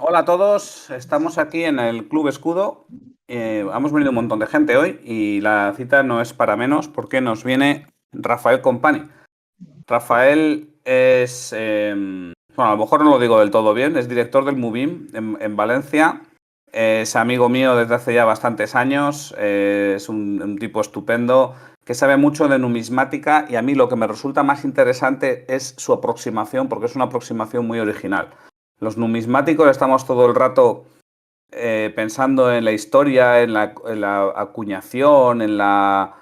Hola a todos, estamos aquí en el Club Escudo. Hemos venido un montón de gente hoy y la cita no es para menos porque nos viene Rafael Company. Rafael es, bueno, a lo mejor no lo digo del todo bien, es director del MUBIM en Valencia. Es amigo mío desde hace ya bastantes años, es un tipo estupendo que sabe mucho de numismática y a mí lo que me resulta más interesante es su aproximación porque es una aproximación muy original. Los numismáticos estamos todo el rato pensando en la historia, en la acuñación, en la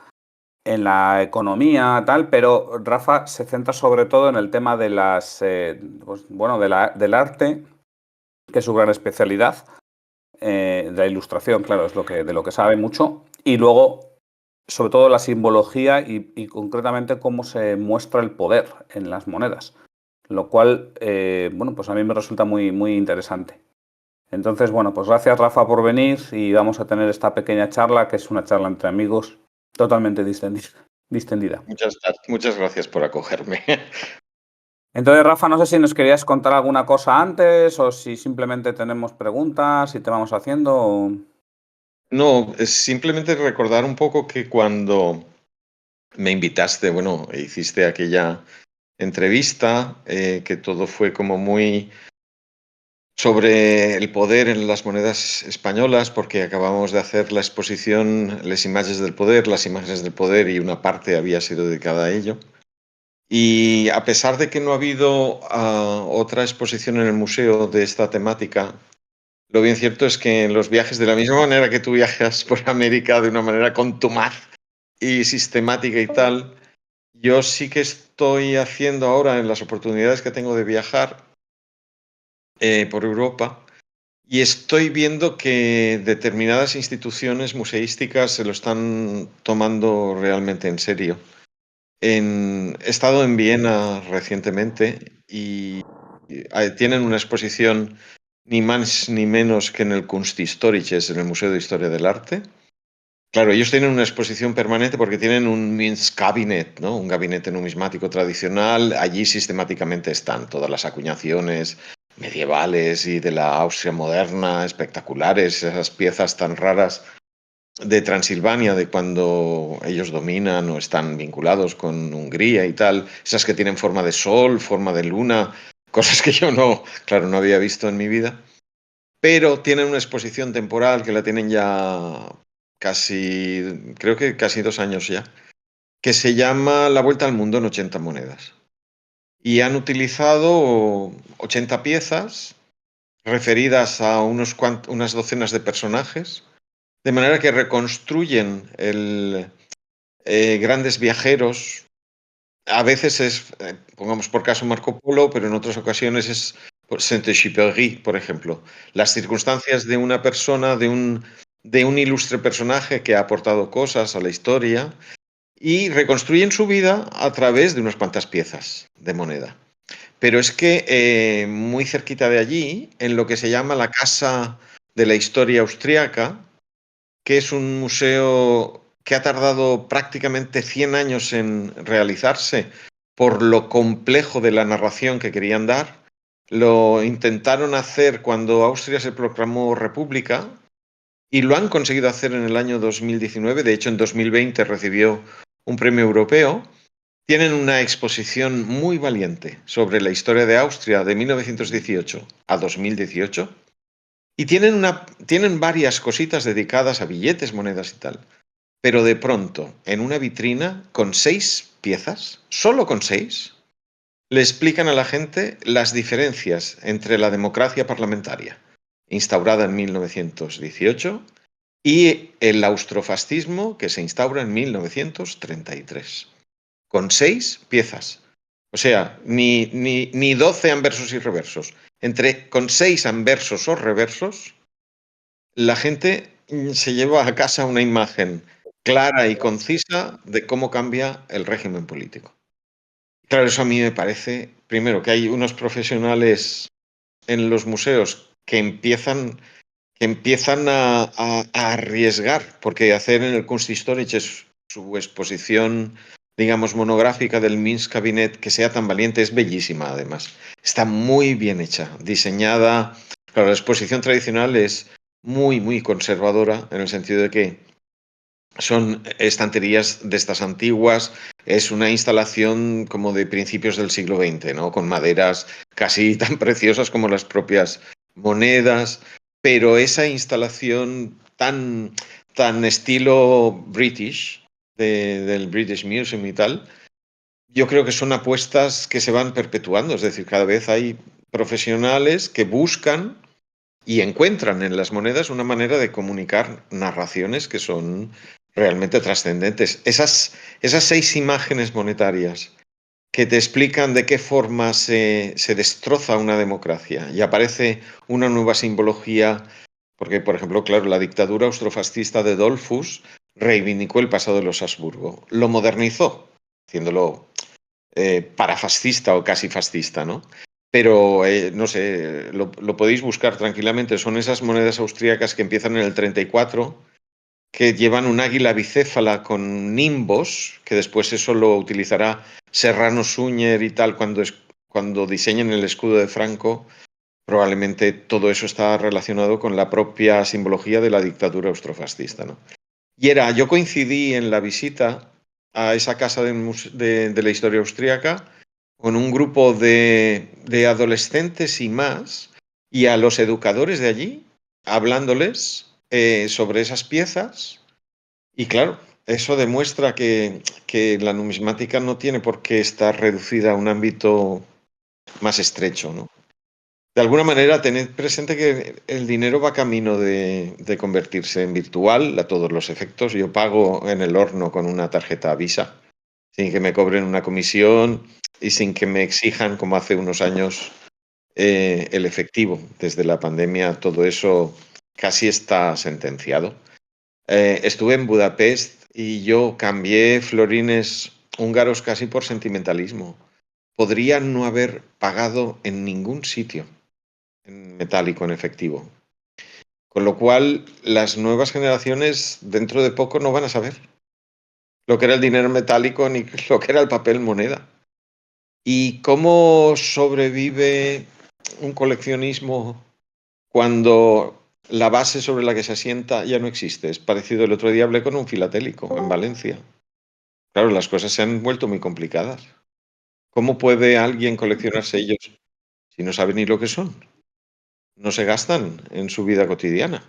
economía, tal, pero Rafa se centra sobre todo en el tema de las, pues, bueno, del arte, que es su gran especialidad, de la ilustración, claro, es de lo que sabe mucho, y luego, sobre todo, la simbología y concretamente cómo se muestra el poder en las monedas, lo cual, bueno, pues a mí me resulta muy, muy interesante. Entonces, bueno, pues gracias Rafa por venir y vamos a tener esta pequeña charla, que es una charla entre amigos totalmente distendida. Muchas gracias por acogerme. Entonces, Rafa, no sé si nos querías contar alguna cosa antes o si simplemente tenemos preguntas y te vamos haciendo. No, es simplemente recordar un poco que cuando me invitaste, bueno, e hiciste aquella entrevista, que todo fue como muy sobre el poder en las monedas españolas, porque acabamos de hacer la exposición las imágenes del poder, y una parte había sido dedicada a ello. Y a pesar de que no ha habido otra exposición en el museo de esta temática, lo bien cierto es que en los viajes, de la misma manera que tú viajas por América de una manera contumaz y sistemática y tal, yo sí que estoy haciendo ahora, en las oportunidades que tengo de viajar por Europa, y estoy viendo que determinadas instituciones museísticas se lo están tomando realmente en serio. He estado en Viena recientemente y tienen una exposición ni más ni menos que en el Kunsthistorisches, en el Museo de Historia del Arte. Claro, ellos tienen una exposición permanente porque tienen un Münzkabinett, ¿no? Un gabinete numismático tradicional. Allí sistemáticamente están todas las acuñaciones medievales y de la Austria moderna, espectaculares, esas piezas tan raras de Transilvania, de cuando ellos dominan o están vinculados con Hungría y tal, esas que tienen forma de sol, forma de luna, cosas que yo no, claro, no había visto en mi vida, pero tienen una exposición temporal que la tienen ya casi, creo que casi 2 años ya, que se llama La Vuelta al Mundo en 80 monedas. Y han utilizado 80 piezas referidas a unas docenas de personajes, de manera que reconstruyen grandes viajeros. A veces es, pongamos por caso Marco Polo, pero en otras ocasiones es Saint-Exupéry, por ejemplo. Las circunstancias de una persona, de un ilustre personaje que ha aportado cosas a la historia, y reconstruyen su vida a través de unas cuantas piezas de moneda. Pero es que muy cerquita de allí, en lo que se llama la Casa de la Historia Austriaca, que es un museo que ha tardado prácticamente 100 años en realizarse por lo complejo de la narración que querían dar. Lo intentaron hacer cuando Austria se proclamó república y lo han conseguido hacer en el año 2019. De hecho, en 2020 recibió un premio europeo. Tienen una exposición muy valiente sobre la historia de Austria de 1918 a 2018, y tienen varias cositas dedicadas a billetes, monedas y tal. Pero de pronto, en una vitrina con 6 piezas, solo con 6, le explican a la gente las diferencias entre la democracia parlamentaria, instaurada en 1918, y el austrofascismo, que se instaura en 1933. Con 6 piezas. O sea, ni 12 anversos y reversos. Con 6 anversos o reversos, la gente se lleva a casa una imagen clara y concisa de cómo cambia el régimen político. Claro, eso a mí me parece, primero, que hay unos profesionales en los museos que empiezan a arriesgar, porque hacer en el Kunsthistorisches su exposición, digamos, monográfica del Minsk Cabinet, que sea tan valiente, es bellísima además. Está muy bien hecha, diseñada Claro, la exposición tradicional es muy, muy conservadora en el sentido de que son estanterías de estas antiguas, es una instalación como de principios del siglo XX, ¿no? Con maderas casi tan preciosas como las propias monedas, pero esa instalación tan estilo British, del British Museum y tal, yo creo que son apuestas que se van perpetuando, es decir, cada vez hay profesionales que buscan y encuentran en las monedas una manera de comunicar narraciones que son realmente trascendentes. Esas 6 imágenes monetarias que te explican de qué forma se destroza una democracia y aparece una nueva simbología, porque, por ejemplo, claro, la dictadura austrofascista de Dollfuss reivindicó el pasado de los Habsburgo, lo modernizó, haciéndolo parafascista o casi fascista, ¿no? Pero, no sé, lo podéis buscar tranquilamente. Son esas monedas austríacas que empiezan en el 34, que llevan un águila bicéfala con nimbos, que después eso lo utilizará Serrano Suñer y tal cuando diseñen el escudo de Franco. Probablemente todo eso está relacionado con la propia simbología de la dictadura austrofascista, ¿no? Yo coincidí en la visita a esa casa de la historia austríaca con un grupo de adolescentes y más, y a los educadores de allí, hablándoles sobre esas piezas. Y claro, eso demuestra que la numismática no tiene por qué estar reducida a un ámbito más estrecho, ¿no? De alguna manera, tened presente que el dinero va camino de convertirse en virtual a todos los efectos. Yo pago en el horno con una tarjeta Visa, sin que me cobren una comisión y sin que me exijan, como hace unos años, el efectivo. Desde la pandemia todo eso casi está sentenciado. Estuve en Budapest y yo cambié florines húngaros casi por sentimentalismo. Podría no haber pagado en ningún sitio en metálico, en efectivo. Con lo cual, las nuevas generaciones dentro de poco no van a saber lo que era el dinero metálico ni lo que era el papel moneda. ¿Y cómo sobrevive un coleccionismo cuando la base sobre la que se asienta ya no existe? Es parecido, el otro día hablé con un filatélico en Valencia. Claro, las cosas se han vuelto muy complicadas. ¿Cómo puede alguien coleccionar sellos si no sabe ni lo que son? No se gastan en su vida cotidiana.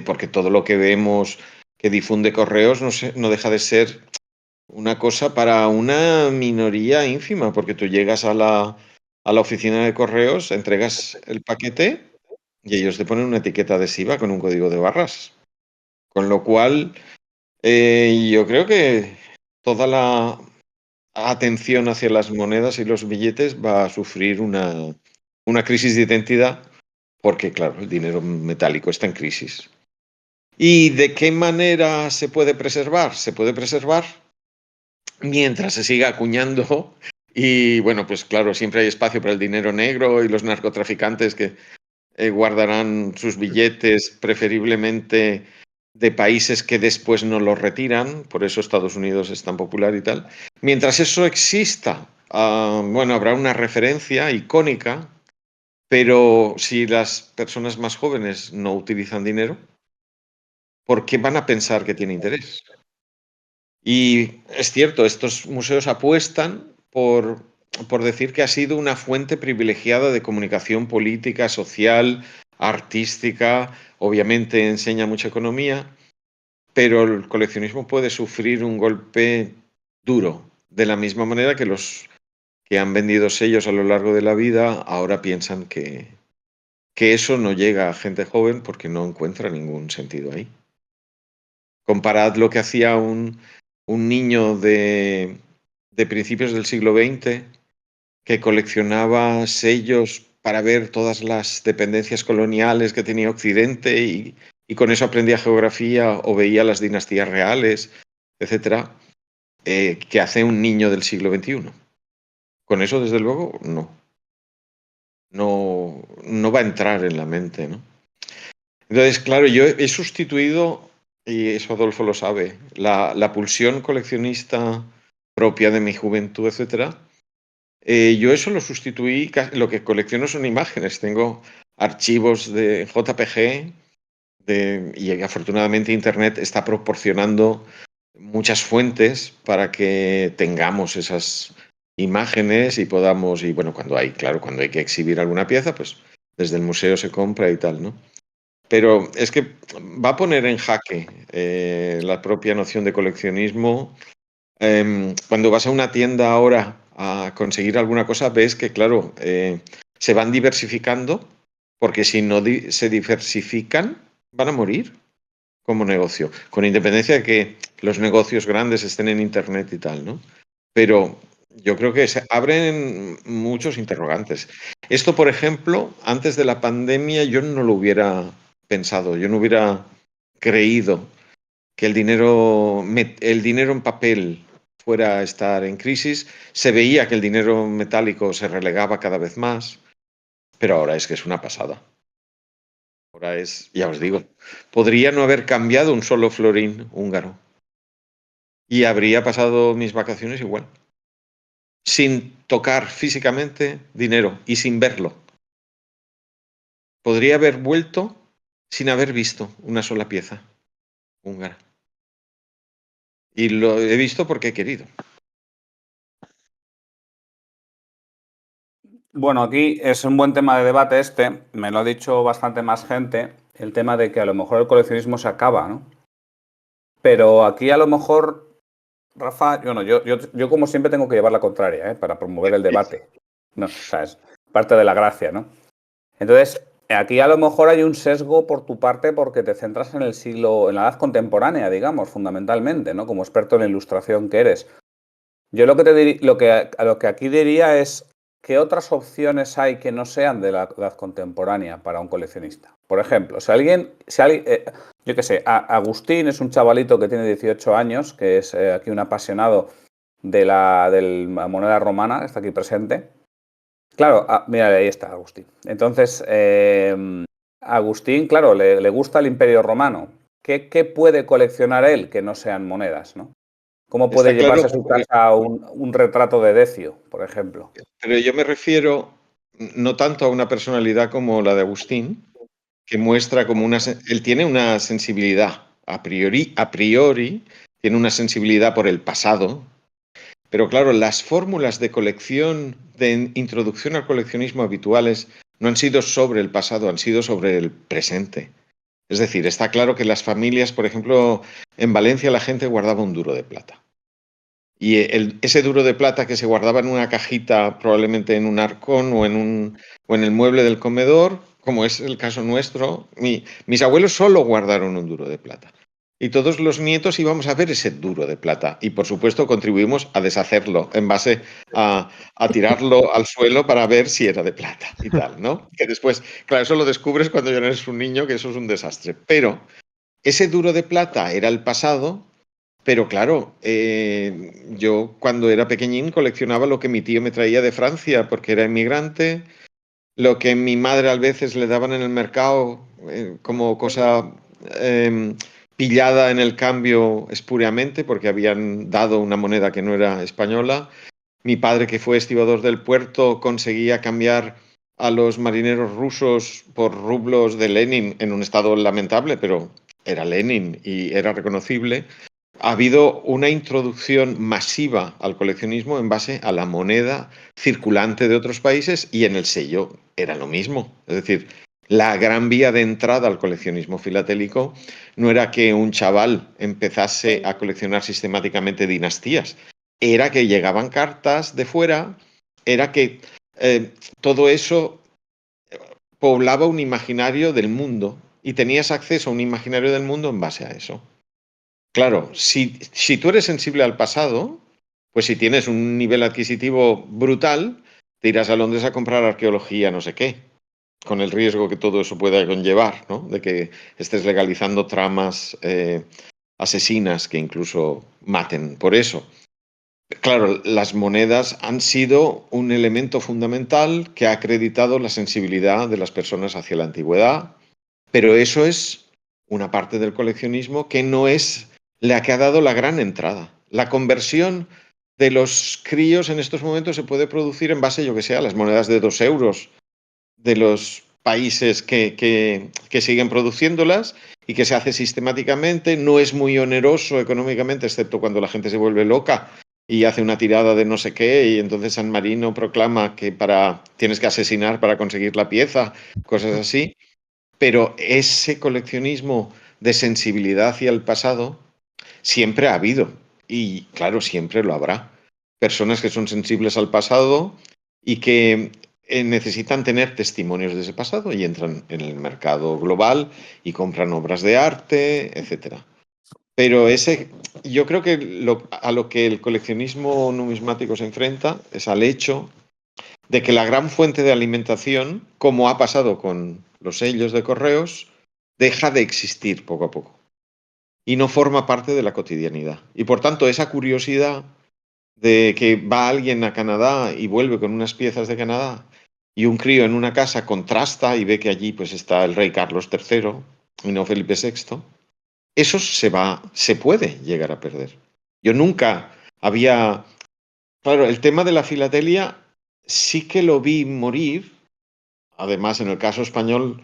Porque todo lo que vemos que difunde correos no deja de ser una cosa para una minoría ínfima, porque tú llegas a la oficina de correos, entregas el paquete y ellos te ponen una etiqueta adhesiva con un código de barras. Con lo cual, yo creo que toda la atención hacia las monedas y los billetes va a sufrir una crisis de identidad, porque claro, el dinero metálico está en crisis. ¿Y de qué manera se puede preservar? Se puede preservar mientras se siga acuñando y bueno, pues claro, siempre hay espacio para el dinero negro y los narcotraficantes que guardarán sus billetes preferiblemente de países que después no los retiran, por eso Estados Unidos es tan popular y tal. Mientras eso exista, bueno, habrá una referencia icónica, pero si las personas más jóvenes no utilizan dinero, ¿por qué van a pensar que tiene interés? Y es cierto, estos museos apuestan por decir que ha sido una fuente privilegiada de comunicación política, social, artística, obviamente enseña mucha economía, pero el coleccionismo puede sufrir un golpe duro, de la misma manera que los que han vendido sellos a lo largo de la vida ahora piensan que eso no llega a gente joven porque no encuentra ningún sentido ahí. Comparad lo que hacía un niño de principios del siglo XX que coleccionaba sellos para ver todas las dependencias coloniales que tenía Occidente y con eso aprendía geografía o veía las dinastías reales, etcétera, que hace un niño del siglo XXI. Con eso, desde luego, no va a entrar en la mente, ¿no? Entonces, claro, yo he sustituido, y eso Adolfo lo sabe, la pulsión coleccionista propia de mi juventud, etcétera. Yo eso lo sustituí, lo que colecciono son imágenes. Tengo archivos de JPG y afortunadamente Internet está proporcionando muchas fuentes para que tengamos esas imágenes y podamos, y bueno, cuando hay que exhibir alguna pieza, pues desde el museo se compra y tal, ¿no? Pero es que va a poner en jaque la propia noción de coleccionismo. Cuando vas a una tienda ahora a conseguir alguna cosa, ves que, claro, se van diversificando, porque si no se diversifican, van a morir como negocio, con independencia de que los negocios grandes estén en Internet y tal, ¿no? Pero yo creo que se abren muchos interrogantes. Esto, por ejemplo, antes de la pandemia yo no lo hubiera pensado, yo no hubiera creído que el dinero en papel fuera a estar en crisis. Se veía que el dinero metálico se relegaba cada vez más, pero ahora es que es una pasada. Ahora es, ya os digo, podría no haber cambiado un solo florín húngaro y habría pasado mis vacaciones igual, sin tocar físicamente dinero y sin verlo. Podría haber vuelto sin haber visto una sola pieza húngara. Y lo he visto porque he querido. Bueno, aquí es un buen tema de debate este, me lo ha dicho bastante más gente, el tema de que a lo mejor el coleccionismo se acaba, ¿no? Pero aquí a lo mejor, Rafa, yo como siempre tengo que llevar la contraria, ¿eh? Para promover el debate. No, o sea, es parte de la gracia, ¿no? Entonces, aquí a lo mejor hay un sesgo por tu parte porque te centras en el siglo, en la edad contemporánea, digamos, fundamentalmente, ¿no? Como experto en la ilustración que eres. Yo lo que a lo que aquí diría es qué otras opciones hay que no sean de la edad contemporánea para un coleccionista. Por ejemplo, yo qué sé, Agustín es un chavalito que tiene 18 años, que es aquí un apasionado de la moneda romana, está aquí presente. Claro, mira, ahí está Agustín. Entonces, Agustín, claro, le gusta el Imperio Romano. ¿Qué puede coleccionar él que no sean monedas, ¿no? ¿Cómo puede Está claro, llevarse a su casa un retrato de Decio, por ejemplo? pero yo me refiero no tanto a una personalidad como la de Agustín, que muestra como él tiene una sensibilidad a priori tiene una sensibilidad por el pasado, pero claro, las fórmulas de colección, de introducción al coleccionismo habituales, no han sido sobre el pasado, han sido sobre el presente. Es decir, está claro que las familias, por ejemplo, en Valencia la gente guardaba un duro de plata. Y ese duro de plata que se guardaba en una cajita, probablemente en un arcón o en el mueble del comedor, como es el caso nuestro, mis abuelos solo guardaron un duro de plata. Y todos los nietos íbamos a ver ese duro de plata. Y por supuesto contribuimos a deshacerlo en base a tirarlo al suelo para ver si era de plata y tal, ¿no? Que después, claro, eso lo descubres cuando ya eres un niño, que eso es un desastre. Pero ese duro de plata era el pasado, pero claro, yo cuando era pequeñín coleccionaba lo que mi tío me traía de Francia porque era inmigrante, lo que mi madre a veces le daban en el mercado como cosa eh, pillada en el cambio espuriamente porque habían dado una moneda que no era española. Mi padre, que fue estibador del puerto, conseguía cambiar a los marineros rusos por rublos de Lenin en un estado lamentable, pero era Lenin y era reconocible. Ha habido una introducción masiva al coleccionismo en base a la moneda circulante de otros países y en el sello era lo mismo. Es decir, la gran vía de entrada al coleccionismo filatélico no era que un chaval empezase a coleccionar sistemáticamente dinastías, era que llegaban cartas de fuera, era que todo eso poblaba un imaginario del mundo y tenías acceso a un imaginario del mundo en base a eso. Claro, si tú eres sensible al pasado, pues si tienes un nivel adquisitivo brutal, te irás a Londres a comprar arqueología, no sé qué, con el riesgo que todo eso pueda conllevar, ¿no? De que estés legalizando tramas asesinas que incluso maten por eso. Claro, las monedas han sido un elemento fundamental que ha acreditado la sensibilidad de las personas hacia la antigüedad, pero eso es una parte del coleccionismo que no es la que ha dado la gran entrada. La conversión de los críos en estos momentos se puede producir en base, yo que sé, a las monedas de 2 euros de los países que siguen produciéndolas y que se hace sistemáticamente. No es muy oneroso económicamente, excepto cuando la gente se vuelve loca y hace una tirada de no sé qué, y entonces San Marino proclama que tienes que asesinar para conseguir la pieza, cosas así. Pero ese coleccionismo de sensibilidad hacia el pasado siempre ha habido y, claro, siempre lo habrá. Personas que son sensibles al pasado y que necesitan tener testimonios de ese pasado y entran en el mercado global y compran obras de arte, etcétera. Pero yo creo que a lo que el coleccionismo numismático se enfrenta es al hecho de que la gran fuente de alimentación, como ha pasado con los sellos de correos, deja de existir poco a poco y no forma parte de la cotidianidad. Y por tanto, esa curiosidad de que va alguien a Canadá y vuelve con unas piezas de Canadá y un crío en una casa contrasta y ve que allí pues está el rey Carlos III y no Felipe VI, eso se puede llegar a perder. Yo nunca había, claro, el tema de la filatelia sí que lo vi morir. Además, en el caso español,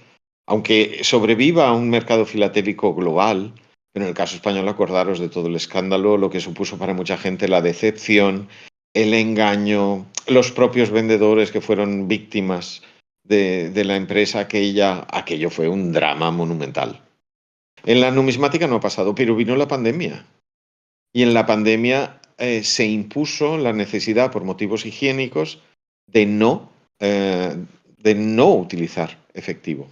aunque sobreviva a un mercado filatélico global, pero en el caso español acordaros de todo el escándalo, lo que supuso para mucha gente la decepción, el engaño, los propios vendedores que fueron víctimas de la empresa aquello fue un drama monumental. En la numismática no ha pasado, pero vino la pandemia. Y en la pandemia se impuso la necesidad, por motivos higiénicos, de eh, de no utilizar efectivo.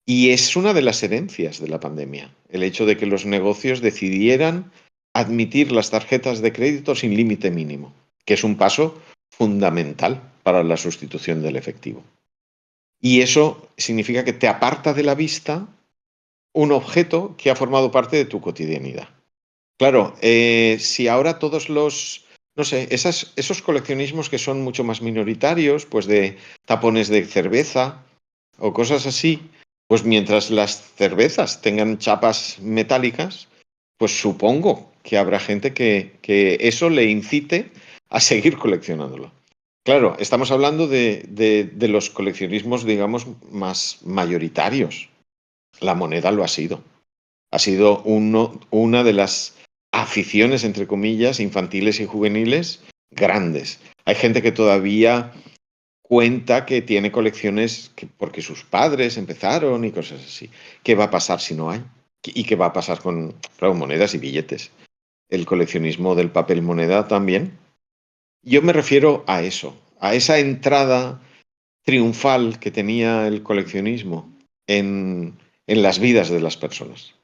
Y es una de las herencias de la pandemia, el hecho de que los negocios decidieran admitir las tarjetas de crédito sin límite mínimo, que es un paso fundamental para la sustitución del efectivo. Y eso significa que te aparta de la vista un objeto que ha formado parte de tu cotidianidad. Claro, si ahora no sé, esos coleccionismos que son mucho más minoritarios, pues de tapones de cerveza o cosas así, pues mientras las cervezas tengan chapas metálicas, pues supongo que habrá gente que eso le incite a seguir coleccionándolo. Claro, estamos hablando de los coleccionismos, digamos, más mayoritarios. La moneda lo ha sido. Ha sido una de las aficiones, entre comillas, infantiles y juveniles grandes. Hay gente que todavía cuenta que tiene colecciones porque sus padres empezaron y cosas así. ¿Qué va a pasar si no hay? ¿Y qué va a pasar con, claro, monedas y billetes? El coleccionismo del papel moneda también. Yo me refiero a eso, a esa entrada triunfal que tenía el coleccionismo en las vidas de las personas.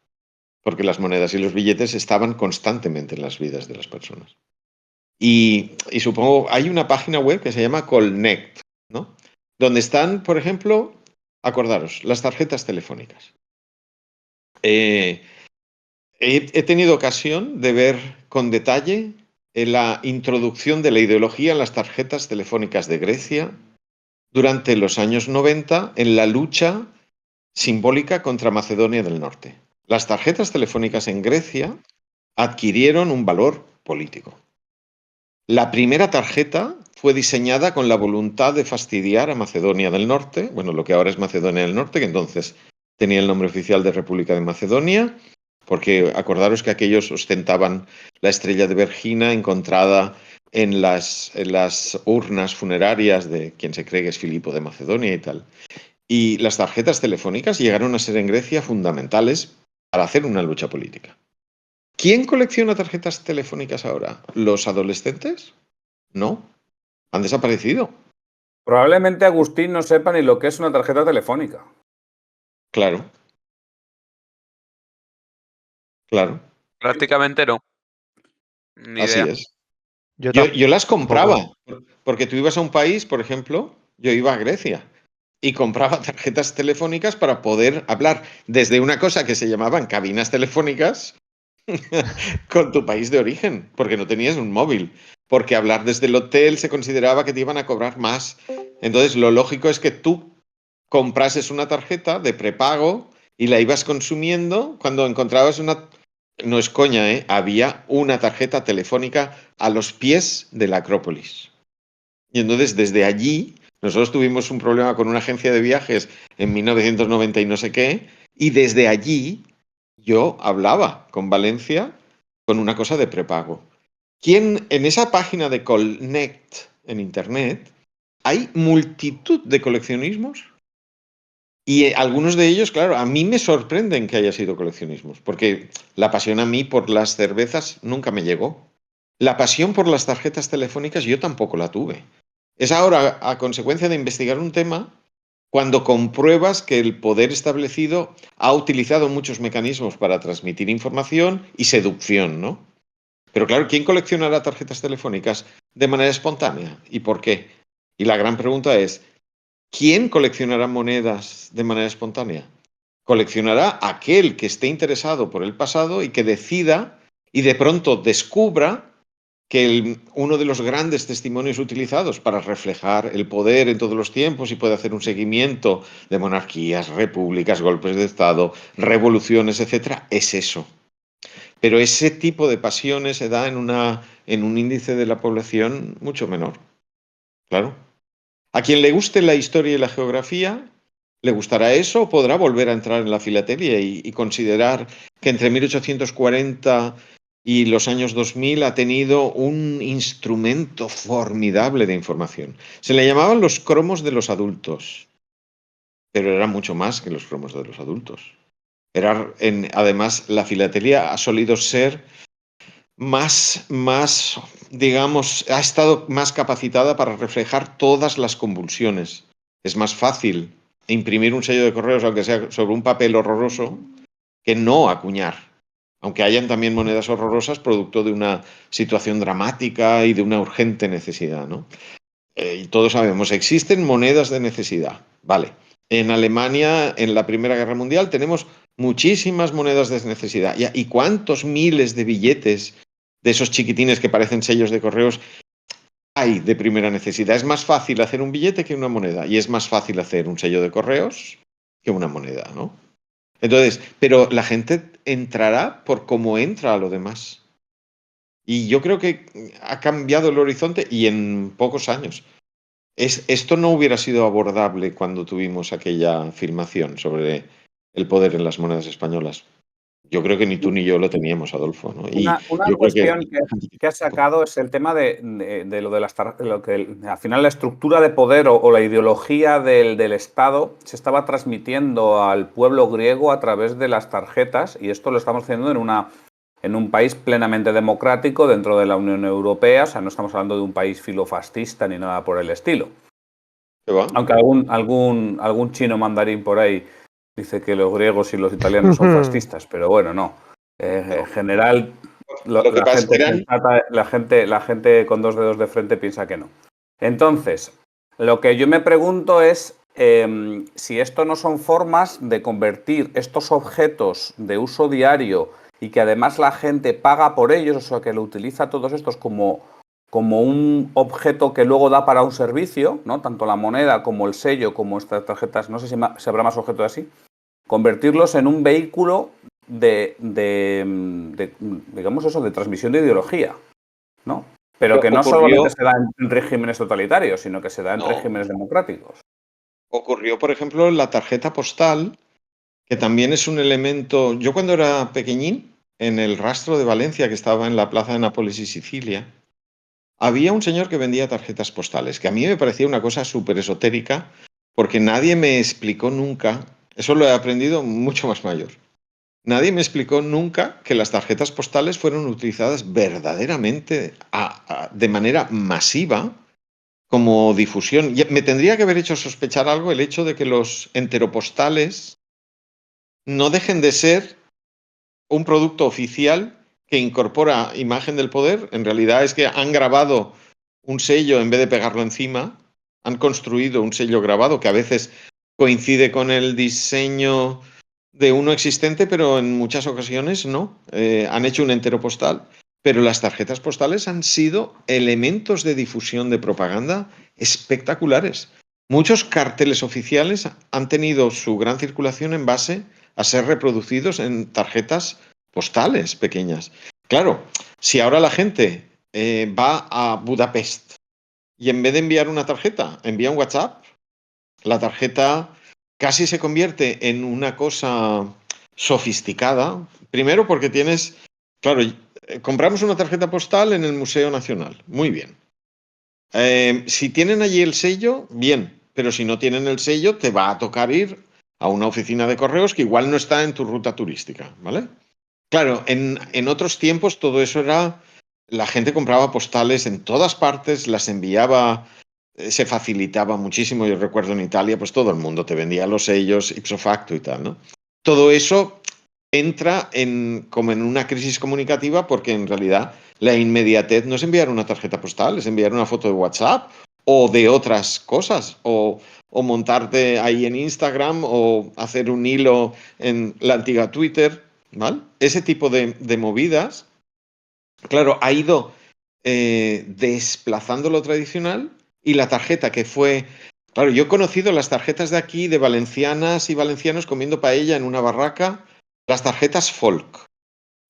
Porque las monedas y los billetes estaban constantemente en las vidas de las personas. Y supongo, hay una página web que se llama Colnect, ¿no? Donde están, por ejemplo, acordaros, las tarjetas telefónicas. He tenido ocasión de ver con detalle la introducción de la ideología en las tarjetas telefónicas de Grecia durante los años 90 en la lucha simbólica contra Macedonia del Norte. Las tarjetas telefónicas en Grecia adquirieron un valor político. La primera tarjeta fue diseñada con la voluntad de fastidiar a Macedonia del Norte, bueno, lo que ahora es Macedonia del Norte, que entonces tenía el nombre oficial de República de Macedonia, porque acordaros que aquellos ostentaban la estrella de Vergina encontrada en las urnas funerarias de quien se cree que es Filipo de Macedonia y tal. Y las tarjetas telefónicas llegaron a ser en Grecia fundamentales para hacer una lucha política. ¿Quién colecciona tarjetas telefónicas ahora? ¿Los adolescentes? No, han desaparecido. Probablemente Agustín no sepa ni lo que es una tarjeta telefónica. Claro, claro, Prácticamente no. Ni así idea. es. Yo Yo las compraba, tampoco. porque tú ibas a un país, por ejemplo, yo iba a Grecia y compraba tarjetas telefónicas para poder hablar desde una cosa que se llamaban cabinas telefónicas con tu país de origen, porque no tenías un móvil, porque hablar desde el hotel se consideraba que te iban a cobrar más. Entonces, lo lógico es que tú comprases una tarjeta de prepago y la ibas consumiendo cuando encontrabas una... No es coña, ¿eh? Había una tarjeta telefónica a los pies de la Acrópolis. Y entonces, desde allí, Nosotros tuvimos un problema con una agencia de viajes en 1990 y no sé qué, y desde allí yo hablaba con Valencia con una cosa de prepago. En esa página de Connect en Internet hay multitud de coleccionismos y algunos de ellos, claro, a mí me sorprenden que haya sido coleccionismos, porque la pasión a mí por las cervezas nunca me llegó. La pasión por las tarjetas telefónicas yo tampoco la tuve. Es ahora, a consecuencia de investigar un tema, cuando compruebas que el poder establecido ha utilizado muchos mecanismos para transmitir información y seducción, ¿no? Pero claro, ¿quién coleccionará tarjetas telefónicas de manera espontánea? ¿Y por qué? Y la gran pregunta es, ¿quién coleccionará monedas de manera espontánea? Coleccionará aquel que esté interesado por el pasado y que decida y de pronto descubra que uno de los grandes testimonios utilizados para reflejar el poder en todos los tiempos y puede hacer un seguimiento de monarquías, repúblicas, golpes de Estado, revoluciones, etcétera, es eso. Pero ese tipo de pasiones se da en un índice de la población mucho menor. Claro. A quien le guste la historia y la geografía, le gustará eso o podrá volver a entrar en la filatelia y considerar que entre 1840 y los años 2000 ha tenido un instrumento formidable de información. Se le llamaban los cromos de los adultos, pero era mucho más que los cromos de los adultos. Además, la filatelia ha solido ser digamos, ha estado más capacitada para reflejar todas las convulsiones. Es más fácil imprimir un sello de correos, aunque sea sobre un papel horroroso, que no acuñar. Aunque hayan también monedas horrorosas producto de una situación dramática y de una urgente necesidad, ¿no? Y todos sabemos, existen monedas de necesidad. Vale. En Alemania, en la Primera Guerra Mundial, tenemos muchísimas monedas de necesidad. ¿Y cuántos miles de billetes de esos chiquitines que parecen sellos de correos hay de primera necesidad? Es más fácil hacer un billete que una moneda y es más fácil hacer un sello de correos que una moneda, ¿no? Entonces, pero la gente entrará por cómo entra a lo demás. Y yo creo que ha cambiado el horizonte y en pocos años. Esto no hubiera sido abordable cuando tuvimos aquella filmación sobre el poder en las monedas españolas. Yo creo que ni tú ni yo lo teníamos, Adolfo, ¿no? Y Una yo creo que... cuestión que has sacado es el tema de lo de lo que al final la estructura de poder o la ideología del Estado se estaba transmitiendo al pueblo griego a través de las tarjetas, y esto lo estamos haciendo en un país plenamente democrático dentro de la Unión Europea. O sea, no estamos hablando de un país filofascista ni nada por el estilo. ¿Qué va? Aunque algún chino mandarín por ahí dice que los griegos y los italianos son fascistas, pero bueno, no. En general, Lo que la pasa gente eran... sensata, la gente con dos dedos de frente piensa que no. Entonces, lo que yo me pregunto es si esto no son formas de convertir estos objetos de uso diario y que además la gente paga por ellos, o sea, que lo utiliza todos estos como un objeto que luego da para un servicio, ¿no? Tanto la moneda como el sello, como estas tarjetas, no sé si habrá más objetos así, convertirlos en un vehículo digamos eso, de transmisión de ideología, ¿no? Pero que no solamente se da en regímenes totalitarios, sino que se da en regímenes democráticos. Ocurrió, por ejemplo, la tarjeta postal, que también es un elemento... Yo cuando era pequeñín, en el rastro de Valencia, que estaba en la plaza de Nápoles y Sicilia, había un señor que vendía tarjetas postales, que a mí me parecía una cosa súper esotérica, porque nadie me explicó nunca, eso lo he aprendido mucho más mayor, nadie me explicó nunca que las tarjetas postales fueron utilizadas verdaderamente de manera masiva como difusión. Me tendría que haber hecho sospechar algo el hecho de que los enteropostales no dejen de ser un producto oficial que incorpora imagen del poder. En realidad es que han grabado un sello en vez de pegarlo encima, han construido un sello grabado que a veces coincide con el diseño de uno existente, pero en muchas ocasiones no. Han hecho un entero postal, pero las tarjetas postales han sido elementos de difusión de propaganda espectaculares. Muchos carteles oficiales han tenido su gran circulación en base a ser reproducidos en tarjetas postales pequeñas. Claro, si ahora la gente va a Budapest y en vez de enviar una tarjeta, envía un WhatsApp. La tarjeta casi se convierte en una cosa sofisticada. Primero porque tienes, claro, compramos una tarjeta postal en el Museo Nacional. Muy bien. Si tienen allí el sello, bien, pero si no tienen el sello, te va a tocar ir a una oficina de correos que igual no está en tu ruta turística, ¿vale? Claro, en otros tiempos todo eso era, la gente compraba postales en todas partes, las enviaba, se facilitaba muchísimo. Yo recuerdo en Italia, pues todo el mundo te vendía los sellos ipso facto y tal, ¿no? Todo eso entra como en una crisis comunicativa porque en realidad la inmediatez no es enviar una tarjeta postal, es enviar una foto de WhatsApp o de otras cosas, o montarte ahí en Instagram o hacer un hilo en la antigua Twitter, ¿vale? Ese tipo de movidas, claro, ha ido desplazando lo tradicional y la tarjeta que fue... Claro, yo he conocido las tarjetas de aquí de valencianas y valencianos comiendo paella en una barraca, las tarjetas folk,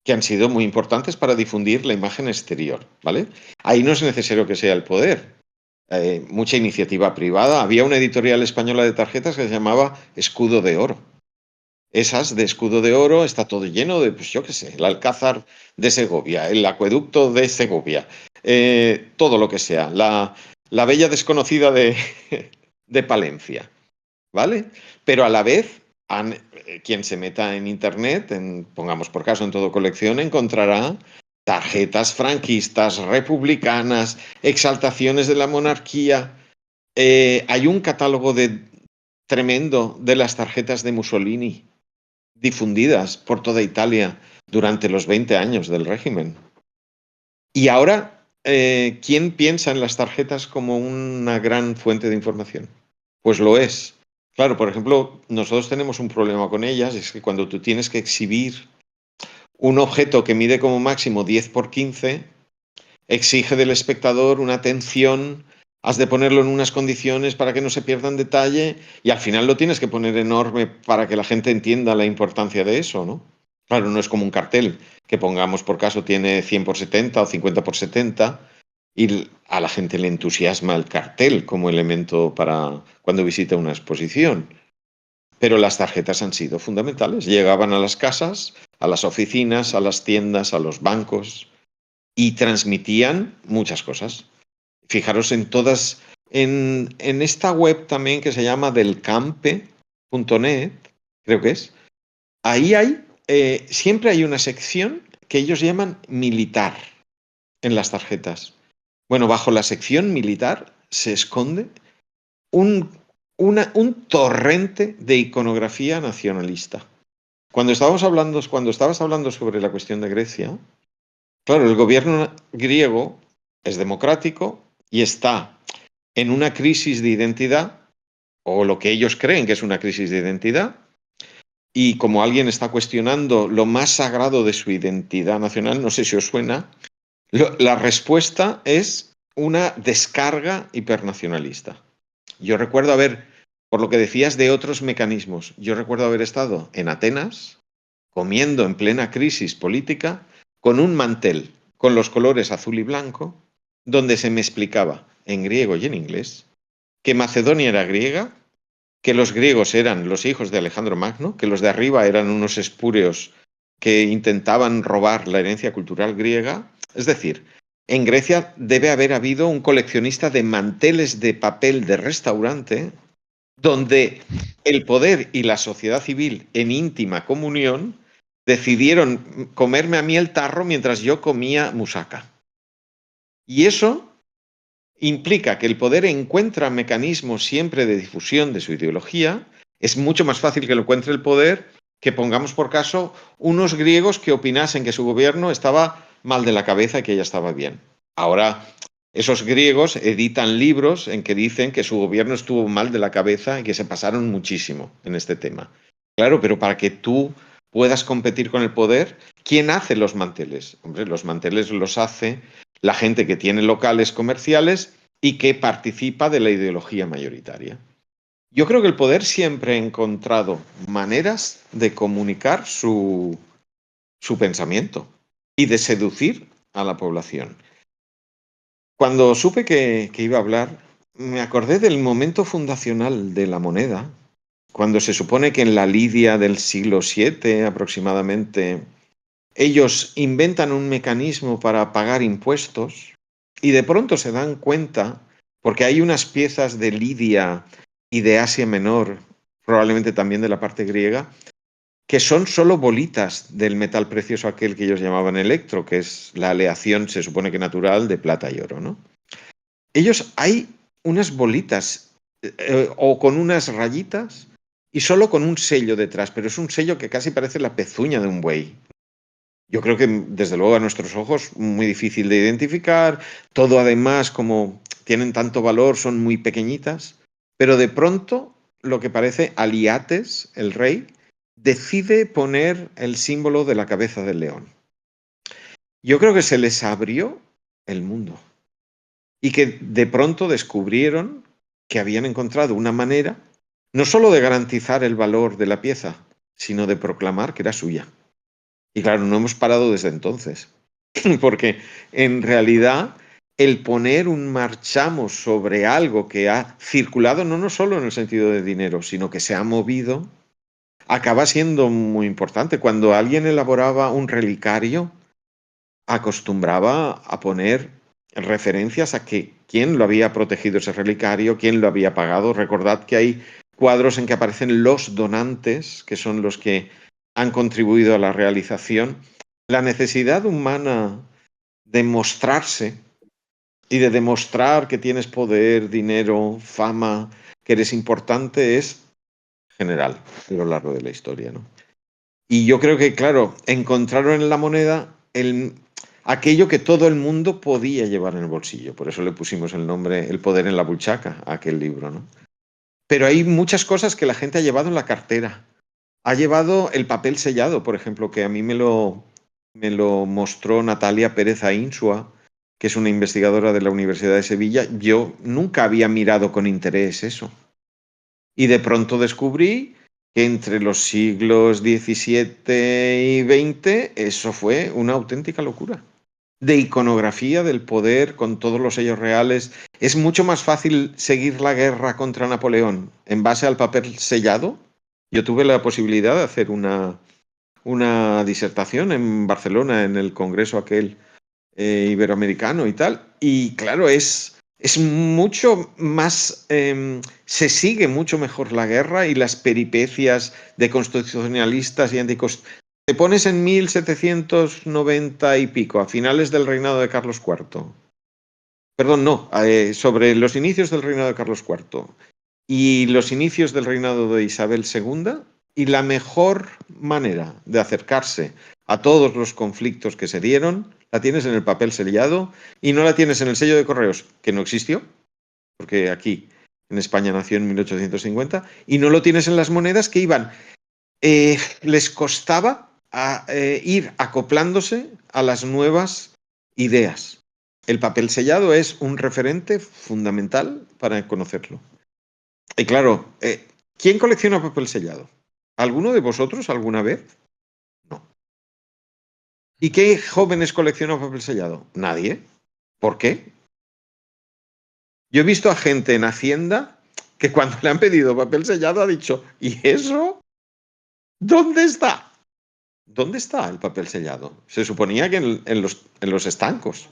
que han sido muy importantes para difundir la imagen exterior, ¿vale? Ahí no es necesario que sea el poder. Mucha iniciativa privada. Había una editorial española de tarjetas que se llamaba Escudo de Oro. Esas de Escudo de Oro está todo lleno de, pues yo qué sé, el Alcázar de Segovia, el acueducto de Segovia, todo lo que sea, la bella desconocida de Palencia, ¿vale? Pero a la vez, quien se meta en Internet, pongamos por caso en Todo Colección, encontrará tarjetas franquistas, republicanas, exaltaciones de la monarquía. Hay un catálogo tremendo de las tarjetas de Mussolini difundidas por toda Italia durante los 20 años del régimen. Y ahora, ¿quién piensa en las tarjetas como una gran fuente de información? Pues lo es. Claro, por ejemplo, nosotros tenemos un problema con ellas, es que cuando tú tienes que exhibir un objeto que mide como máximo 10 por 15, exige del espectador una atención, has de ponerlo en unas condiciones para que no se pierda en detalle y al final lo tienes que poner enorme para que la gente entienda la importancia de eso, ¿no? Claro, no es como un cartel que pongamos por caso tiene 100 por 70 o 50 por 70 y a la gente le entusiasma el cartel como elemento para cuando visita una exposición. Pero las tarjetas han sido fundamentales. Llegaban a las casas, a las oficinas, a las tiendas, a los bancos y transmitían muchas cosas. Fijaros en todas, en esta web también que se llama delcampe.net, creo que es, ahí hay, siempre hay una sección que ellos llaman militar en las tarjetas. Bueno, bajo la sección militar se esconde un, un torrente de iconografía nacionalista. Cuando estabas hablando sobre la cuestión de Grecia, claro, el gobierno griego es democrático y está en una crisis de identidad, o lo que ellos creen que es una crisis de identidad, y como alguien está cuestionando lo más sagrado de su identidad nacional, no sé si os suena, la respuesta es una descarga hipernacionalista. Yo recuerdo por lo que decías de otros mecanismos, yo recuerdo haber estado en Atenas, comiendo en plena crisis política, con un mantel con los colores azul y blanco, donde se me explicaba en griego y en inglés que Macedonia era griega, que los griegos eran los hijos de Alejandro Magno, que los de arriba eran unos espúreos que intentaban robar la herencia cultural griega. Es decir, en Grecia debe haber habido un coleccionista de manteles de papel de restaurante donde el poder y la sociedad civil en íntima comunión decidieron comerme a mí el tarro mientras yo comía musaca. Y eso implica que el poder encuentra mecanismos siempre de difusión de su ideología. Es mucho más fácil que lo encuentre el poder que pongamos por caso unos griegos que opinasen que su gobierno estaba mal de la cabeza y que ya estaba bien. Ahora, esos griegos editan libros en que dicen que su gobierno estuvo mal de la cabeza y que se pasaron muchísimo en este tema. Claro, pero para que tú puedas competir con el poder, ¿quién hace los manteles? Hombre, los manteles los hace la gente que tiene locales comerciales y que participa de la ideología mayoritaria. Yo creo que el poder siempre ha encontrado maneras de comunicar su pensamiento y de seducir a la población. Cuando supe que iba a hablar, me acordé del momento fundacional de la moneda, cuando se supone que en la Lidia del siglo VII aproximadamente, ellos inventan un mecanismo para pagar impuestos y de pronto se dan cuenta, porque hay unas piezas de Lidia y de Asia Menor, probablemente también de la parte griega, que son solo bolitas del metal precioso aquel que ellos llamaban electro, que es la aleación, se supone que natural, de plata y oro, ¿no? Ellos hay unas bolitas o con unas rayitas y solo con un sello detrás, pero es un sello que casi parece la pezuña de un buey. Yo creo que desde luego a nuestros ojos muy difícil de identificar, todo además como tienen tanto valor, son muy pequeñitas, pero de pronto lo que parece Aliates, el rey, decide poner el símbolo de la cabeza del león. Yo creo que se les abrió el mundo y que de pronto descubrieron que habían encontrado una manera no solo de garantizar el valor de la pieza, sino de proclamar que era suya. Y claro, no hemos parado desde entonces, porque en realidad el poner un marchamo sobre algo que ha circulado no solo en el sentido de dinero, sino que se ha movido, acaba siendo muy importante. Cuando alguien elaboraba un relicario, acostumbraba a poner referencias a que quién lo había protegido ese relicario, quién lo había pagado. Recordad que hay cuadros en que aparecen los donantes, que son los que han contribuido a la realización. La necesidad humana de mostrarse y de demostrar que tienes poder, dinero, fama, que eres importante es general a lo largo de la historia, ¿no? Y yo creo que, claro, encontraron en la moneda aquello que todo el mundo podía llevar en el bolsillo. Por eso le pusimos el nombre El poder en la buchaca a aquel libro, ¿no? Pero hay muchas cosas que la gente ha llevado en la cartera. Ha llevado el papel sellado, por ejemplo, que a mí me lo mostró Natalia Pérez Ainsua, que es una investigadora de la Universidad de Sevilla. Yo nunca había mirado con interés eso. Y de pronto descubrí que entre los siglos XVII y XX eso fue una auténtica locura. De iconografía del poder con todos los sellos reales. Es mucho más fácil seguir la guerra contra Napoleón en base al papel sellado. Yo tuve la posibilidad de hacer una disertación en Barcelona, en el congreso aquel iberoamericano y tal. Y claro, es mucho más, se sigue mucho mejor la guerra y las peripecias de constitucionalistas y anticonstitucionalistas. Te pones en 1790 y pico, a finales del reinado de Carlos IV. Perdón, no, sobre los inicios del reinado de Carlos IV y los inicios del reinado de Isabel II, y la mejor manera de acercarse a todos los conflictos que se dieron la tienes en el papel sellado y no la tienes en el sello de correos, que no existió, porque aquí en España nació en 1850, y no lo tienes en las monedas que iban. Les costaba ir acoplándose a las nuevas ideas. El papel sellado es un referente fundamental para conocerlo. Y claro, ¿quién colecciona papel sellado? ¿Alguno de vosotros alguna vez? No. ¿Y qué jóvenes coleccionan papel sellado? Nadie. ¿Por qué? Yo he visto a gente en Hacienda que cuando le han pedido papel sellado ha dicho, ¿y eso? ¿Dónde está? ¿Dónde está el papel sellado? Se suponía que en los estancos.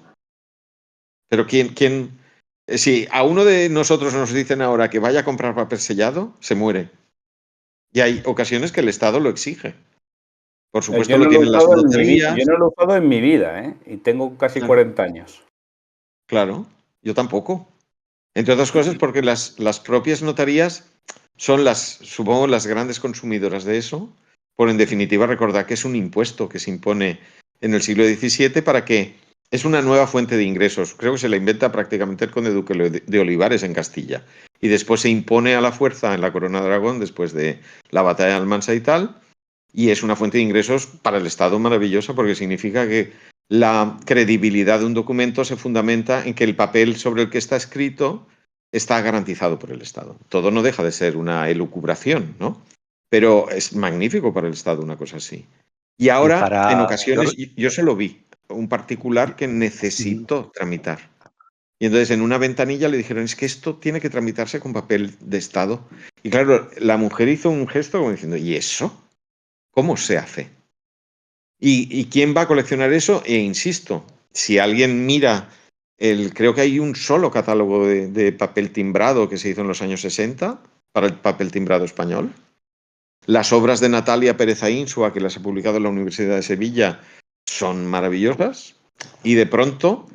Pero si a uno de nosotros nos dicen ahora que vaya a comprar papel sellado, se muere. Y hay ocasiones que el Estado lo exige. Por supuesto, Yo no lo lo he tienen las usado en mi vida, loterías. yo no lo he usado en mi vida, ¿eh? Y tengo casi Claro, 40 años. claro, yo tampoco. Entre otras cosas porque las propias notarías son supongo, las grandes consumidoras de eso. Por en definitiva recordar que es un impuesto que se impone en el siglo XVII para que es una nueva fuente de ingresos. Creo que se la inventa prácticamente el conde duque de Olivares en Castilla. Y después se impone a la fuerza en la Corona de Aragón después de la batalla de Almansa y tal. Y es una fuente de ingresos para el Estado maravillosa porque significa que la credibilidad de un documento se fundamenta en que el papel sobre el que está escrito está garantizado por el Estado. Todo no deja de ser una elucubración, ¿no? Pero es magnífico para el Estado una cosa así. Y Y ahora, en para, ocasiones, yo se lo vi, un particular que necesitó tramitar. Y entonces en una ventanilla le dijeron, es que esto tiene que tramitarse con papel de Estado. Y claro, la mujer hizo un gesto como diciendo, ¿y eso? ¿Cómo se hace? ¿Y quién va a coleccionar eso? E insisto, si alguien mira, creo que hay un solo catálogo de papel timbrado que se hizo en los años 60 para el papel timbrado español. Las obras de Natalia Pérez Ainsua, que las ha publicado en la Universidad de Sevilla, son maravillosas. Y de pronto,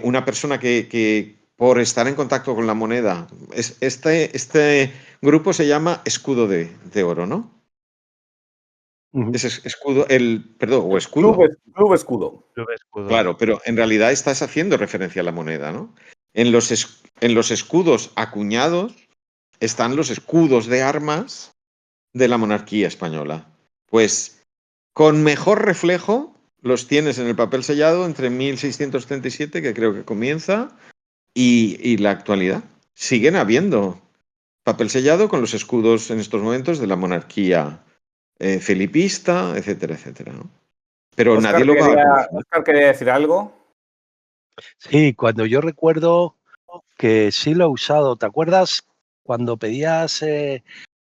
una persona que por estar en contacto con la moneda, este grupo se llama Escudo de Oro, ¿no? Es escudo, perdón, o escudo. Club Escudo. Club Escudo. Claro, pero en realidad estás haciendo referencia a la moneda, ¿no? En los escudos acuñados están los escudos de armas de la monarquía española. Pues con mejor reflejo los tienes en el papel sellado entre 1637, que creo que comienza, y la actualidad. Siguen habiendo papel sellado con los escudos en estos momentos de la monarquía felipista, etcétera, etcétera, ¿no? Pero Óscar nadie lo va a conocer. Óscar quería decir algo. Sí, cuando yo recuerdo que sí lo he usado, ¿te acuerdas cuando pedías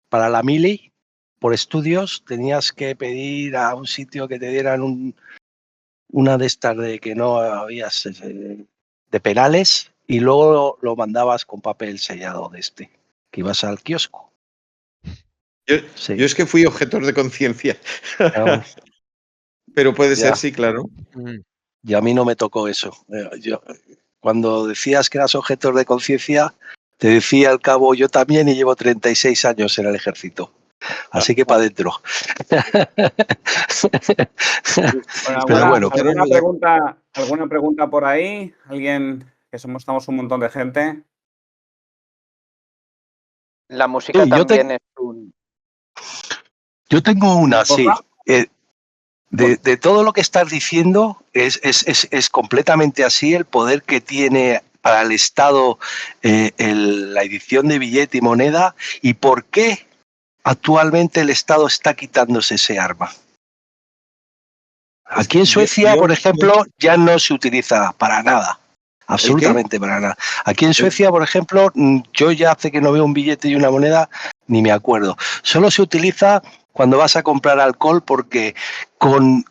para la mili por estudios, tenías que pedir a un sitio que te dieran una de estas de que no habías de penales y luego lo mandabas con papel sellado de que ibas al kiosco? Sí. Yo es que fui objetor de conciencia. Ah, Pero puede ya. ser, sí, claro. Y a mí no me tocó eso. Cuando decías que eras objetor de conciencia, te decía al cabo, yo también y llevo 36 años en el ejército. Así que para adentro. Pero bueno. ¿Alguna pregunta por ahí? ¿Alguien? Que estamos un montón de gente. La música también es un... Yo tengo una, sí. De todo lo que estás diciendo, es completamente así el poder que tiene para el Estado la edición de billete y moneda, y por qué actualmente el Estado está quitándose ese arma. Aquí en Suecia, por ejemplo, ya no se utiliza para nada. Absolutamente para nada. Aquí en Suecia, por ejemplo, yo ya hace que no veo un billete y una moneda, ni me acuerdo. Solo se utiliza cuando vas a comprar alcohol, porque con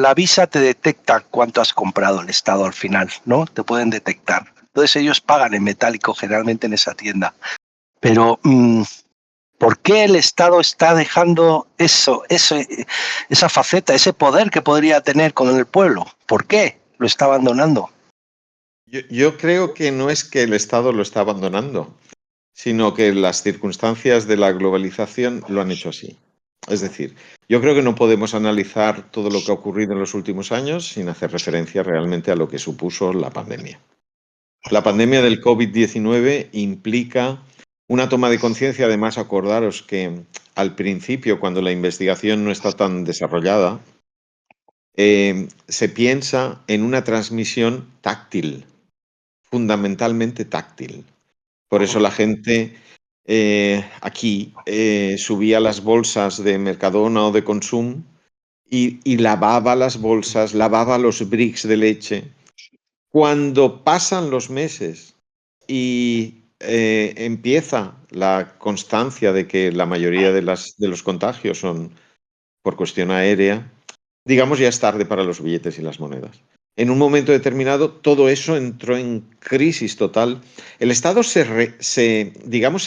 la visa te detecta cuánto has comprado el Estado al final, ¿no? Te pueden detectar. Entonces ellos pagan en metálico generalmente en esa tienda. Pero ¿por qué el Estado está dejando esa faceta, ese poder que podría tener con el pueblo? ¿Por qué lo está abandonando? Yo creo que no es que el Estado lo está abandonando, sino que las circunstancias de la globalización lo han hecho así. Es decir, yo creo que no podemos analizar todo lo que ha ocurrido en los últimos años sin hacer referencia realmente a lo que supuso la pandemia. La pandemia del COVID-19 implica una toma de conciencia. Además, acordaros que al principio, cuando la investigación no está tan desarrollada, se piensa en una transmisión táctil, fundamentalmente táctil. Por eso la gente aquí subía las bolsas de Mercadona o de Consum y lavaba las bolsas, lavaba los bricks de leche. Cuando pasan los meses y empieza la constancia de que la mayoría de los contagios son por cuestión aérea, digamos, ya es tarde para los billetes y las monedas. En un momento determinado, todo eso entró en crisis total. El Estado se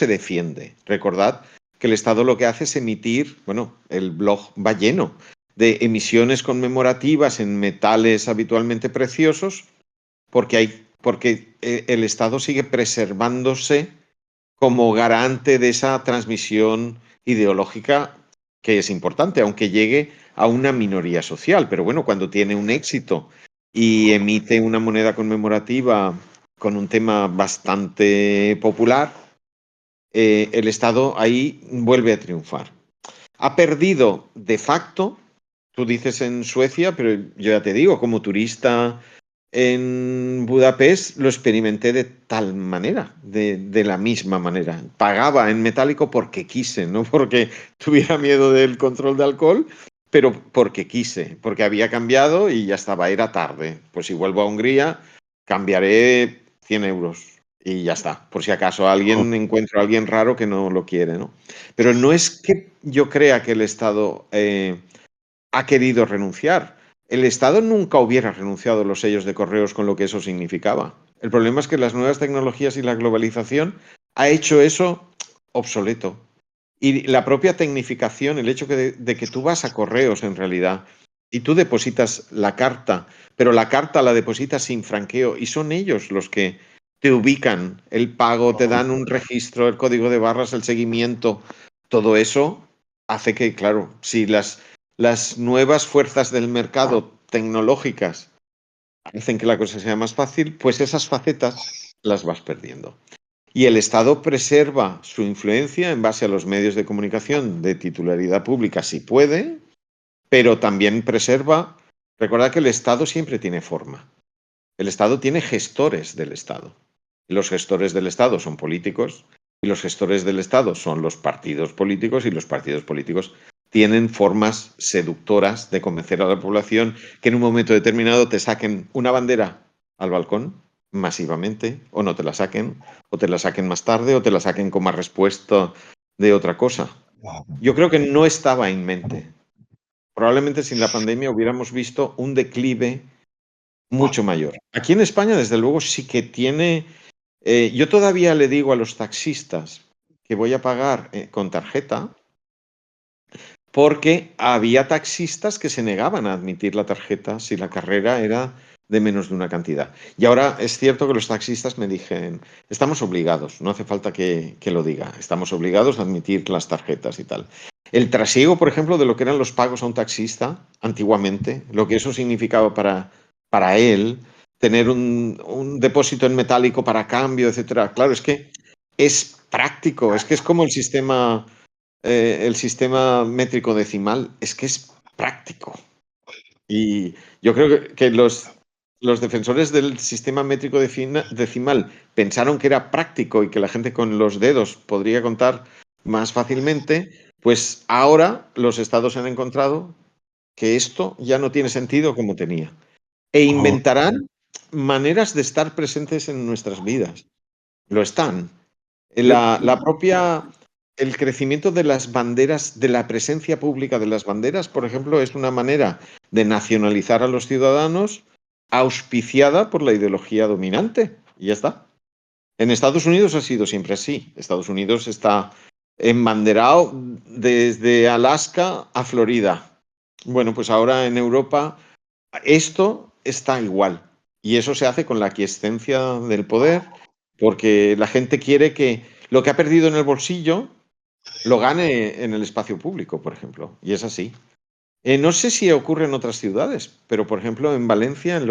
defiende. Recordad que el Estado lo que hace es emitir, bueno, el blog va lleno de emisiones conmemorativas en metales habitualmente preciosos, porque el Estado sigue preservándose como garante de esa transmisión ideológica que es importante, aunque llegue a una minoría social. Pero bueno, cuando tiene un éxito y emite una moneda conmemorativa con un tema bastante popular, el Estado ahí vuelve a triunfar. Ha perdido de facto, tú dices en Suecia, pero yo ya te digo, como turista en Budapest lo experimenté de tal manera, de la misma manera. Pagaba en metálico porque quise, no porque tuviera miedo del control de alcohol, pero porque quise, porque había cambiado y ya estaba, era tarde. Pues si vuelvo a Hungría, cambiaré 100 euros y ya está. Por si acaso encuentro a alguien raro que no lo quiere, ¿no? Pero no es que yo crea que el Estado ha querido renunciar. El Estado nunca hubiera renunciado a los sellos de correos con lo que eso significaba. El problema es que las nuevas tecnologías y la globalización ha hecho eso obsoleto. Y la propia tecnificación, el hecho de que tú vas a correos en realidad y tú depositas la carta, pero la carta la depositas sin franqueo y son ellos los que te ubican el pago, te dan un registro, el código de barras, el seguimiento, todo eso hace que, claro, si las nuevas fuerzas del mercado tecnológicas hacen que la cosa sea más fácil, pues esas facetas las vas perdiendo. Y el Estado preserva su influencia en base a los medios de comunicación de titularidad pública, si puede, pero también preserva. Recordad que el Estado siempre tiene forma. El Estado tiene gestores del Estado. Los gestores del Estado son políticos y los gestores del Estado son los partidos políticos y los partidos políticos tienen formas seductoras de convencer a la población que en un momento determinado te saquen una bandera al balcón masivamente, o no te la saquen, o te la saquen más tarde, o te la saquen con más respuesta de otra cosa. Yo creo que no estaba en mente. Probablemente sin la pandemia hubiéramos visto un declive mucho mayor. Aquí en España, desde luego, sí que tiene... yo todavía le digo a los taxistas que voy a pagar con tarjeta, porque había taxistas que se negaban a admitir la tarjeta si la carrera era de menos de una cantidad. Y ahora es cierto que los taxistas me dijeron, estamos obligados, no hace falta que lo diga, estamos obligados a admitir las tarjetas y tal. El trasiego, por ejemplo, de lo que eran los pagos a un taxista antiguamente, lo que eso significaba para él, tener un depósito en metálico para cambio, etcétera. Claro, es que es práctico, es que es como el sistema métrico decimal, es que es práctico. Y yo creo que los defensores del sistema métrico decimal pensaron que era práctico y que la gente con los dedos podría contar más fácilmente, pues ahora los estados han encontrado que esto ya no tiene sentido como tenía. E inventarán maneras de estar presentes en nuestras vidas. Lo están. El crecimiento de las banderas, de la presencia pública de las banderas, por ejemplo, es una manera de nacionalizar a los ciudadanos auspiciada por la ideología dominante. Y ya está. En Estados Unidos ha sido siempre así. Estados Unidos está embanderado desde Alaska a Florida. Bueno, pues ahora en Europa esto está igual. Y eso se hace con la aquiescencia del poder, porque la gente quiere que lo que ha perdido en el bolsillo lo gane en el espacio público, por ejemplo. Y es así. No sé si ocurre en otras ciudades, pero por ejemplo en Valencia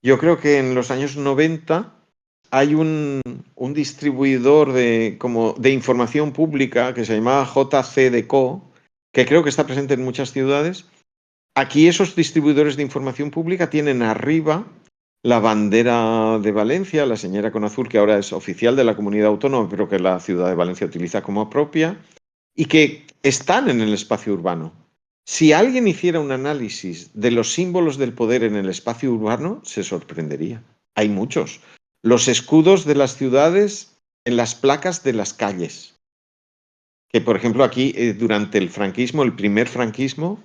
yo creo que en los años 90 hay un distribuidor de información pública que se llamaba JCDecO, que creo que está presente en muchas ciudades. Aquí esos distribuidores de información pública tienen arriba la bandera de Valencia, la señora con azul, que ahora es oficial de la comunidad autónoma, pero que la ciudad de Valencia utiliza como propia, y que están en el espacio urbano. Si alguien hiciera un análisis de los símbolos del poder en el espacio urbano, se sorprendería. Hay muchos. Los escudos de las ciudades en las placas de las calles. Que, por ejemplo, aquí, durante el franquismo, el primer franquismo,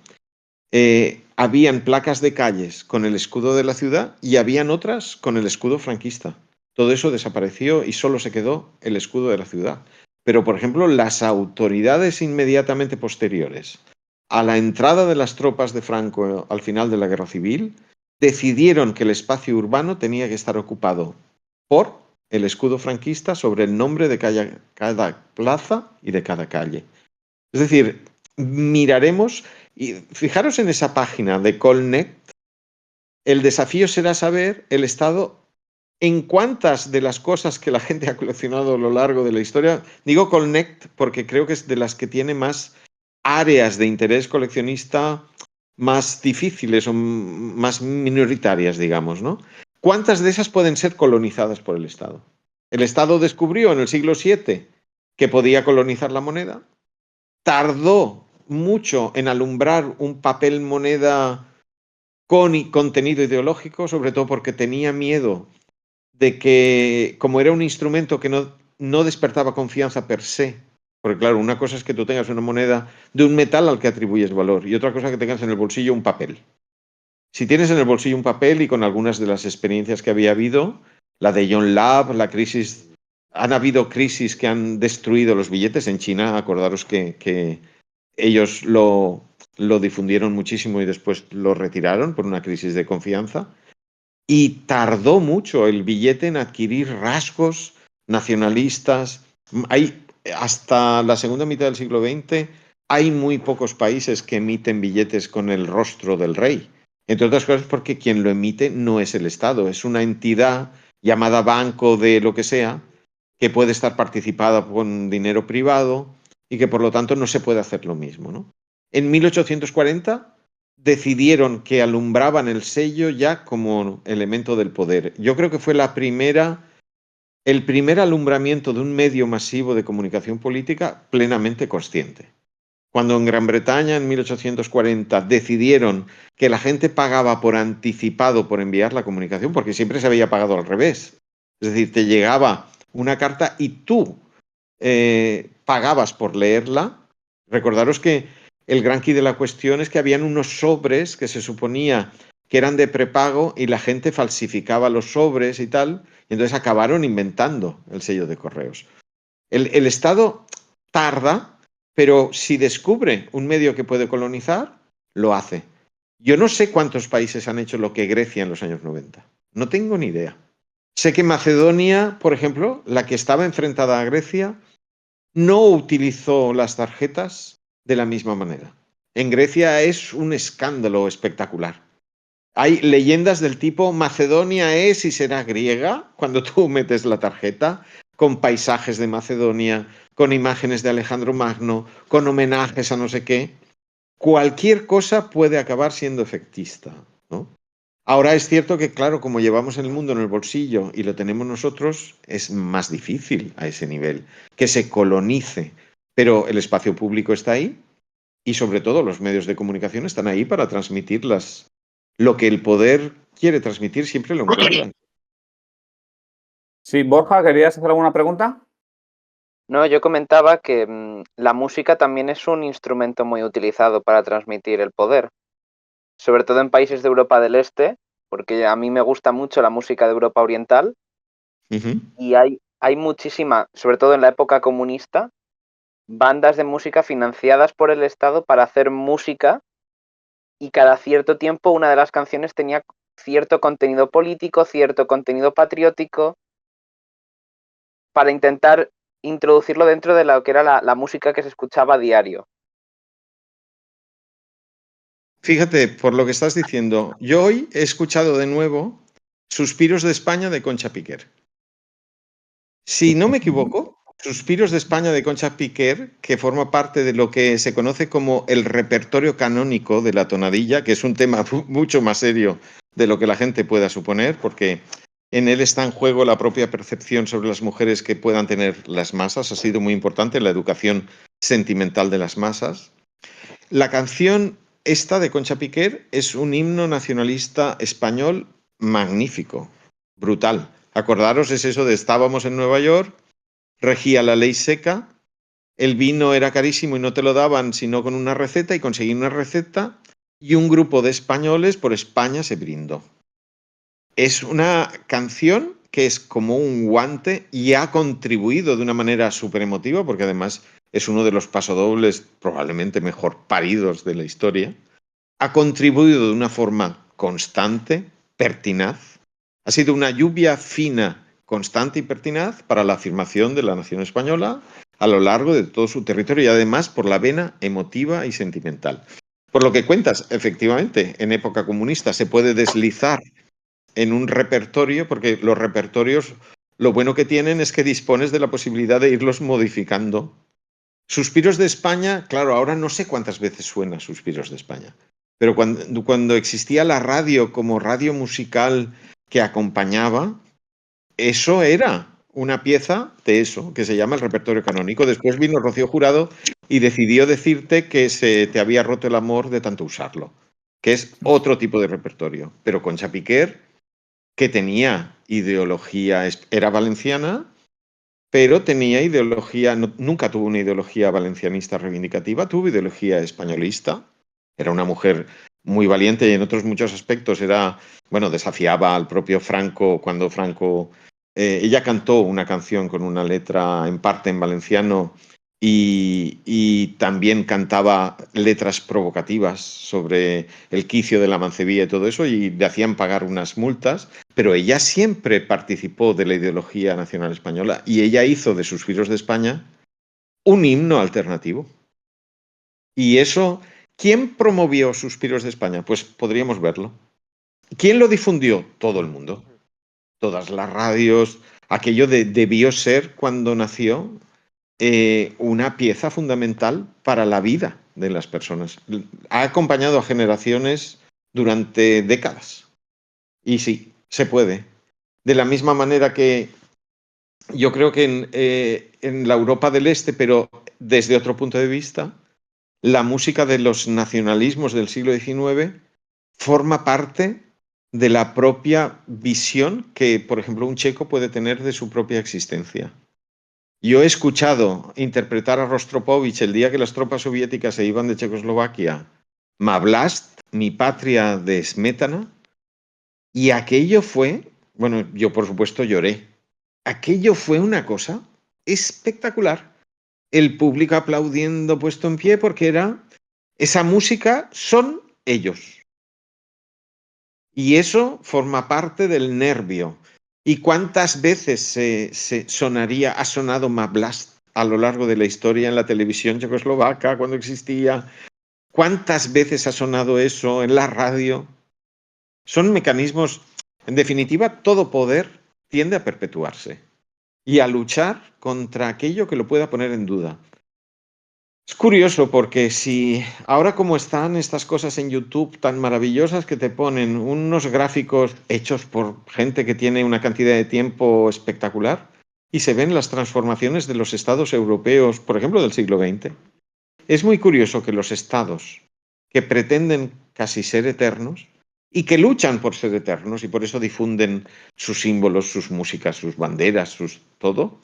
habían placas de calles con el escudo de la ciudad y habían otras con el escudo franquista. Todo eso desapareció y solo se quedó el escudo de la ciudad. Pero, por ejemplo, las autoridades inmediatamente posteriores a la entrada de las tropas de Franco al final de la Guerra Civil, decidieron que el espacio urbano tenía que estar ocupado por el escudo franquista sobre el nombre de cada plaza y de cada calle. Es decir, miraremos y fijaros en esa página de Colnect. El desafío será saber el estado en cuántas de las cosas que la gente ha coleccionado a lo largo de la historia, digo Colnect porque creo que es de las que tiene más áreas de interés coleccionista más difíciles o más minoritarias, digamos, ¿no? ¿Cuántas de esas pueden ser colonizadas por el Estado? El Estado descubrió en el siglo VII que podía colonizar la moneda, tardó mucho en alumbrar un papel moneda con contenido ideológico, sobre todo porque tenía miedo de que, como era un instrumento que no despertaba confianza per se, porque claro, una cosa es que tú tengas una moneda de un metal al que atribuyes valor y otra cosa que tengas en el bolsillo un papel. Si tienes en el bolsillo un papel y con algunas de las experiencias que había habido, la de John Lab, la crisis, han habido crisis que han destruido los billetes en China, acordaros que ellos lo difundieron muchísimo y después lo retiraron por una crisis de confianza. Y tardó mucho el billete en adquirir rasgos nacionalistas. Hasta la segunda mitad del siglo XX hay muy pocos países que emiten billetes con el rostro del rey. Entre otras cosas porque quien lo emite no es el Estado, es una entidad llamada banco de lo que sea, que puede estar participada con dinero privado y que por lo tanto no se puede hacer lo mismo, ¿no? En 1840 decidieron que alumbraban el sello ya como elemento del poder. Yo creo que fue el primer alumbramiento de un medio masivo de comunicación política plenamente consciente. Cuando en Gran Bretaña en 1840 decidieron que la gente pagaba por anticipado por enviar la comunicación, porque siempre se había pagado al revés. Es decir, te llegaba una carta y tú pagabas por leerla. Recordaros que el gran quid de la cuestión es que habían unos sobres que se suponía que eran de prepago y la gente falsificaba los sobres y tal, y entonces acabaron inventando el sello de correos. El Estado tarda, pero si descubre un medio que puede colonizar, lo hace. Yo no sé cuántos países han hecho lo que Grecia en los años 90. No tengo ni idea. Sé que Macedonia, por ejemplo, la que estaba enfrentada a Grecia, no utilizó las tarjetas de la misma manera. En Grecia es un escándalo espectacular. Hay leyendas del tipo Macedonia es y será griega cuando tú metes la tarjeta, con paisajes de Macedonia, con imágenes de Alejandro Magno, con homenajes a no sé qué. Cualquier cosa puede acabar siendo efectista, ¿no? Ahora es cierto que, claro, como llevamos el mundo en el bolsillo y lo tenemos nosotros, es más difícil a ese nivel que se colonice, pero el espacio público está ahí y sobre todo los medios de comunicación están ahí para transmitir lo que el poder quiere transmitir, siempre lo encuentran. Sí, Borja, ¿querías hacer alguna pregunta? No, yo comentaba que la música también es un instrumento muy utilizado para transmitir el poder, sobre todo en países de Europa del Este, porque a mí me gusta mucho la música de Europa Oriental y hay muchísima, sobre todo en la época comunista, bandas de música financiadas por el Estado para hacer música y cada cierto tiempo una de las canciones tenía cierto contenido político, cierto contenido patriótico, para intentar introducirlo dentro de lo que era la música que se escuchaba a diario. Fíjate, por lo que estás diciendo, yo hoy he escuchado de nuevo Suspiros de España de Concha Piquer. Si no me equivoco, Suspiros de España de Concha Piquer, que forma parte de lo que se conoce como el repertorio canónico de la tonadilla, que es un tema mucho más serio de lo que la gente pueda suponer, porque en él está en juego la propia percepción sobre las mujeres que puedan tener las masas. Ha sido muy importante la educación sentimental de las masas. La canción esta de Concha Piquer es un himno nacionalista español magnífico, brutal. Acordaros, es eso de estábamos en Nueva York, regía la ley seca, el vino era carísimo y no te lo daban sino con una receta, y conseguí una receta y un grupo de españoles por España se brindó. Es una canción que es como un guante y ha contribuido de una manera súper emotiva, porque además es uno de los pasodobles probablemente mejor paridos de la historia. Ha contribuido de una forma constante, pertinaz. Ha sido una lluvia fina, constante y pertinaz para la afirmación de la nación española a lo largo de todo su territorio y además por la vena emotiva y sentimental. Por lo que cuentas, efectivamente, en época comunista se puede deslizar en un repertorio, porque los repertorios lo bueno que tienen es que dispones de la posibilidad de irlos modificando. Suspiros de España, claro, ahora no sé cuántas veces suena Suspiros de España, pero cuando existía la radio como radio musical que acompañaba, eso era una pieza de eso, que se llama el repertorio canónico. Después vino Rocío Jurado y decidió decirte que se te había roto el amor de tanto usarlo. que es otro tipo de repertorio. Pero Concha Piquer, que tenía ideología, era valenciana, pero tenía ideología, nunca tuvo una ideología valencianista reivindicativa, tuvo ideología españolista. Era una mujer muy valiente y en otros muchos aspectos era, bueno, desafiaba al propio Franco cuando Franco... ella cantó una canción con una letra en parte en valenciano y también cantaba letras provocativas sobre el quicio de la mancebía y todo eso y le hacían pagar unas multas, pero ella siempre participó de la ideología nacional española y ella hizo de Suspiros de España un himno alternativo. Y eso, ¿quién promovió Suspiros de España? Pues podríamos verlo. ¿Quién lo difundió? Todo el mundo. Todas las radios. Aquello debió ser, cuando nació, una pieza fundamental para la vida de las personas. Ha acompañado a generaciones durante décadas. Y sí, se puede. De la misma manera que yo creo que en la Europa del Este, pero desde otro punto de vista, la música de los nacionalismos del siglo XIX forma parte de la propia visión que, por ejemplo, un checo puede tener de su propia existencia. Yo he escuchado interpretar a Rostropovich el día que las tropas soviéticas se iban de Checoslovaquia, Ma Vlast, mi patria de Smetana, y aquello fue, bueno, yo por supuesto lloré. Aquello fue una cosa espectacular. El público aplaudiendo puesto en pie porque era esa música, son ellos. Y eso forma parte del nervio. ¿Y cuántas veces se sonaría, ha sonado Ma Blast a lo largo de la historia en la televisión checoslovaca cuando existía? ¿Cuántas veces ha sonado eso en la radio? Son mecanismos, en definitiva, todo poder tiende a perpetuarse y a luchar contra aquello que lo pueda poner en duda. Es curioso porque si ahora como están estas cosas en YouTube tan maravillosas que te ponen unos gráficos hechos por gente que tiene una cantidad de tiempo espectacular y se ven las transformaciones de los estados europeos, por ejemplo, del siglo XX, es muy curioso que los estados que pretenden casi ser eternos y que luchan por ser eternos y por eso difunden sus símbolos, sus músicas, sus banderas, sus todo,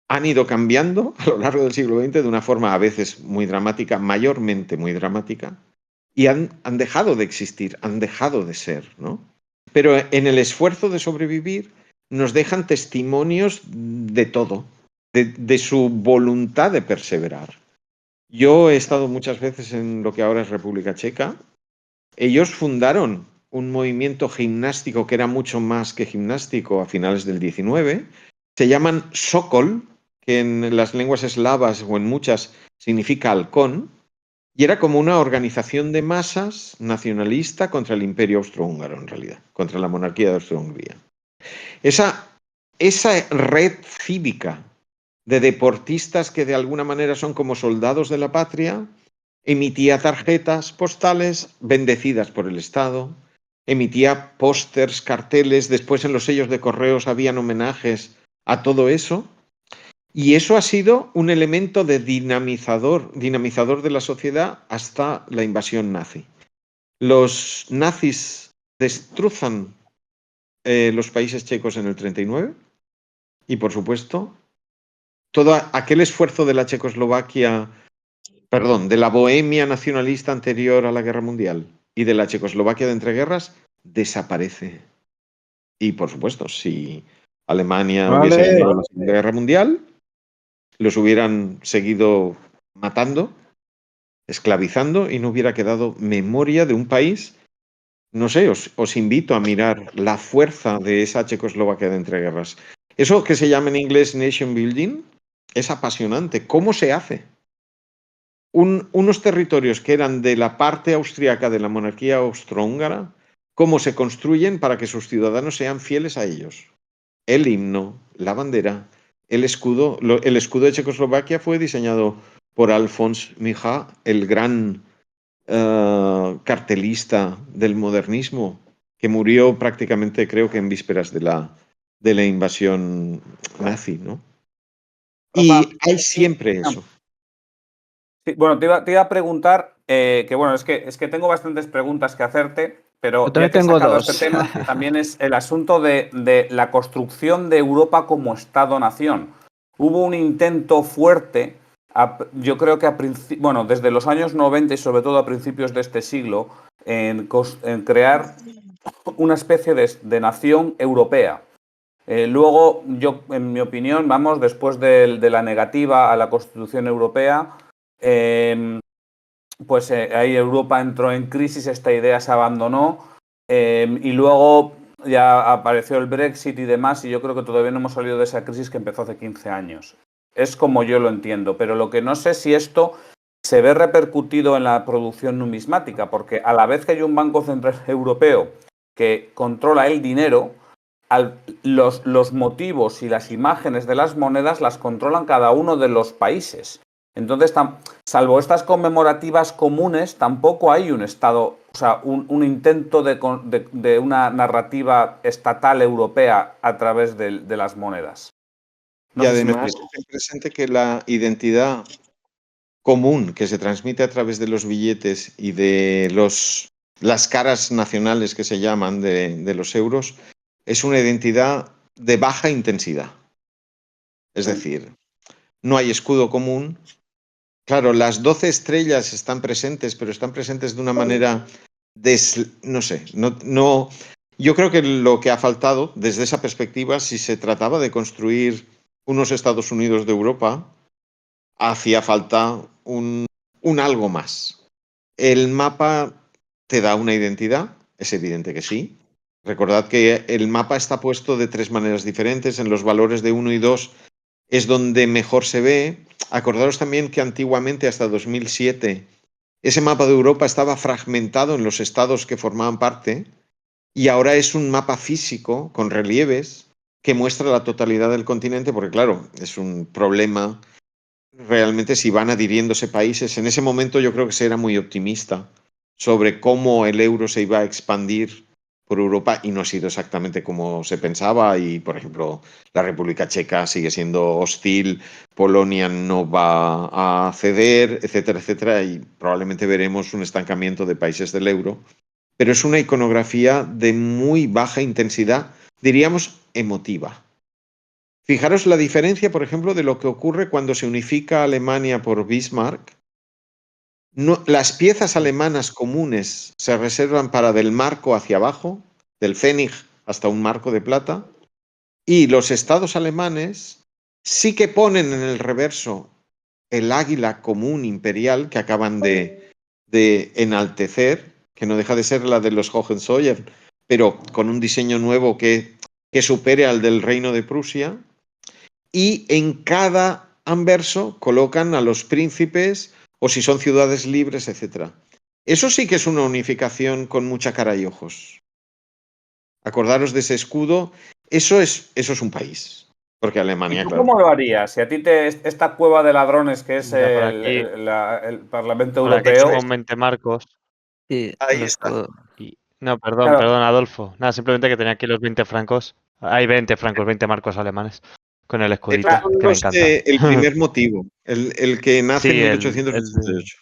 han ido cambiando a lo largo del siglo XX de una forma a veces muy dramática, mayormente muy dramática, y han dejado de existir, han dejado de ser, ¿no? Pero en el esfuerzo de sobrevivir nos dejan testimonios de todo, de su voluntad de perseverar. Yo he estado muchas veces en lo que ahora es República Checa. Ellos fundaron un movimiento gimnástico que era mucho más que gimnástico a finales del XIX. Se llaman Sokol, que en las lenguas eslavas o en muchas significa halcón, y era como una organización de masas nacionalista contra el imperio austrohúngaro, en realidad, contra la monarquía de Austria-Hungría. Esa red cívica de deportistas que de alguna manera son como soldados de la patria, emitía tarjetas postales bendecidas por el Estado, emitía pósters, carteles, después en los sellos de correos habían homenajes a todo eso. Y eso ha sido un elemento de dinamizador de la sociedad hasta la invasión nazi. Los nazis destrozan los países checos en el 39 y, por supuesto, todo aquel esfuerzo de la Checoslovaquia, perdón, de la Bohemia nacionalista anterior a la Guerra Mundial y de la Checoslovaquia de entreguerras desaparece. Y, por supuesto, si Alemania hubiese ganado la Segunda Guerra Mundial, los hubieran seguido matando, esclavizando y no hubiera quedado memoria de un país. No sé, os invito a mirar la fuerza de esa Checoslovaquia de entreguerras. Eso que se llama en inglés nation building es apasionante. ¿Cómo se hace? Unos territorios que eran de la parte austriaca de la monarquía austrohúngara, ¿cómo se construyen para que sus ciudadanos sean fieles a ellos? El himno, la bandera, el escudo de Checoslovaquia fue diseñado por Alfons Mija, el gran cartelista del modernismo, que murió prácticamente, creo que en vísperas de la invasión nazi, ¿no? Y hay siempre eso. Sí, bueno, te iba a preguntar que bueno, es que tengo bastantes preguntas que hacerte, pero Yo también ya que he tengo sacado dos. este tema, también es el asunto de la construcción de Europa como Estado-nación. Hubo un intento fuerte, yo creo que bueno, desde los años 90 y sobre todo a principios de este siglo, en crear una especie de nación europea. Luego, yo, en mi opinión, vamos, después de la negativa a la Constitución Europea, pues ahí Europa entró en crisis, esta idea se abandonó y luego ya apareció el Brexit y demás y yo creo que todavía no hemos salido de esa crisis que empezó hace 15 años. Es como yo lo entiendo, pero lo que no sé si esto se ve repercutido en la producción numismática, porque a la vez que hay un Banco Central Europeo que controla el dinero, los motivos y las imágenes de las monedas las controlan cada uno de los países. Entonces, salvo estas conmemorativas comunes, tampoco hay un Estado, o sea, un intento de una narrativa estatal europea a través de las monedas. No y además, ten presente que la identidad común que se transmite a través de los billetes y de las caras nacionales que se llaman de los euros es una identidad de baja intensidad. Es decir, no hay escudo común. Claro, las 12 estrellas están presentes, pero están presentes de una manera, no sé, no. Yo creo que lo que ha faltado desde esa perspectiva, si se trataba de construir unos Estados Unidos de Europa, hacía falta un algo más. El mapa te da una identidad, es evidente que sí. Recordad que el mapa está puesto de 3 maneras diferentes, en los valores de 1 y 2 es donde mejor se ve. Acordaros también que antiguamente, hasta 2007, ese mapa de Europa estaba fragmentado en los estados que formaban parte y ahora es un mapa físico con relieves que muestra la totalidad del continente, porque claro, es un problema realmente si van adhiriéndose países. En ese momento yo creo que se era muy optimista sobre cómo el euro se iba a expandir por Europa y no ha sido exactamente como se pensaba y, por ejemplo, la República Checa sigue siendo hostil, Polonia no va a ceder, etcétera, etcétera, y probablemente veremos un estancamiento de países del euro, pero es una iconografía de muy baja intensidad, diríamos emotiva. Fijaros la diferencia, por ejemplo, de lo que ocurre cuando se unifica Alemania por Bismarck. No, las piezas alemanas comunes se reservan para del marco hacia abajo, del Pfennig hasta un marco de plata, y los estados alemanes sí que ponen en el reverso el águila común imperial que acaban de enaltecer, que no deja de ser la de los Hohenzollern, pero con un diseño nuevo que supere al del Reino de Prusia, y en cada anverso colocan a los príncipes o si son ciudades libres, etc. Eso sí que es una unificación con mucha cara y ojos. Acordaros de ese escudo, eso es un país. Porque Alemania, ¿Y tú claro. cómo lo harías? Si a ti esta cueva de ladrones que es el Parlamento Europeo. Con 20 marcos. Sí, ahí está. No, perdón, Adolfo. Nada, simplemente que tenía aquí los 20 francos. Hay 20 francos, 20 marcos alemanes con el escudito, que me encanta. El primer motivo, el que nace Sí, en 1888.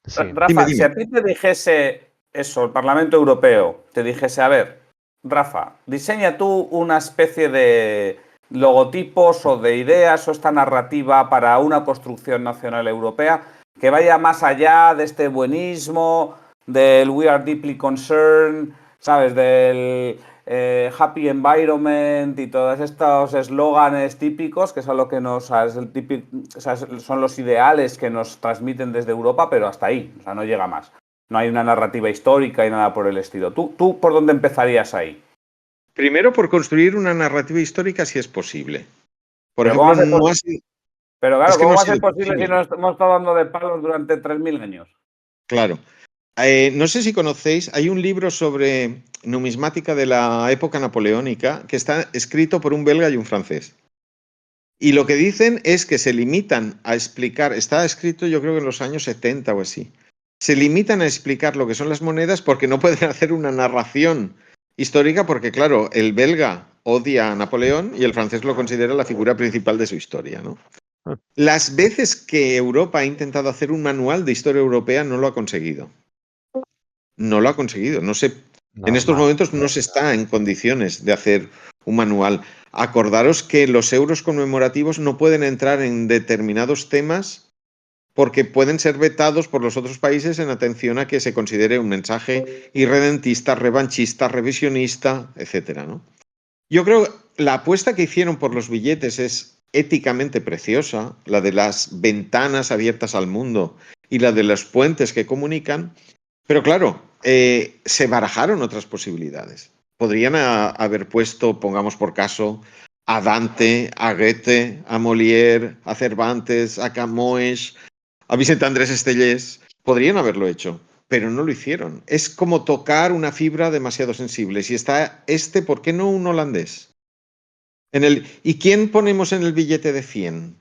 Sí. Rafa, Dime. si a ti te dijese eso, el Parlamento Europeo, te dijese, a ver, Rafa, diseña tú una especie de logotipos o de ideas o esta narrativa para una construcción nacional europea que vaya más allá de este buenismo, del we are deeply concerned, ¿sabes? Del happy environment y todos estos eslóganes típicos que son lo que son los ideales que nos transmiten desde Europa, pero hasta ahí, o sea, no llega más. No hay una narrativa histórica y nada por el estilo. ¿Tú por dónde empezarías ahí? Primero, por construir una narrativa histórica si es posible. Por pero ejemplo, no ha sido... Pero claro, es que ¿cómo no va ha a ser sido posible si nos hemos estado dando de palos durante 3.000 años? Claro. No sé si conocéis, hay un libro sobre numismática de la época napoleónica que está escrito por un belga y un francés. Y lo que dicen es que se limitan a explicar, está escrito yo creo que en los años 70 o así, se limitan a explicar lo que son las monedas porque no pueden hacer una narración histórica porque, claro, el belga odia a Napoleón y el francés lo considera la figura principal de su historia, ¿no? Las veces que Europa ha intentado hacer un manual de historia europea no lo ha conseguido. No lo ha conseguido. No sé, en estos momentos no se está en condiciones de hacer un manual. Acordaros que los euros conmemorativos no pueden entrar en determinados temas porque pueden ser vetados por los otros países en atención a que se considere un mensaje irredentista, revanchista, revisionista, etcétera, ¿no? Yo creo que la apuesta que hicieron por los billetes es éticamente preciosa, la de las ventanas abiertas al mundo y la de los puentes que comunican, pero claro, se barajaron otras posibilidades. Podrían haber puesto, pongamos por caso, a Dante, a Goethe, a Molière, a Cervantes, a Camões, a Vicente Andrés Estellés. Podrían haberlo hecho, pero no lo hicieron. Es como tocar una fibra demasiado sensible. Si está ¿por qué no un holandés? ¿Y quién ponemos en el billete de 100?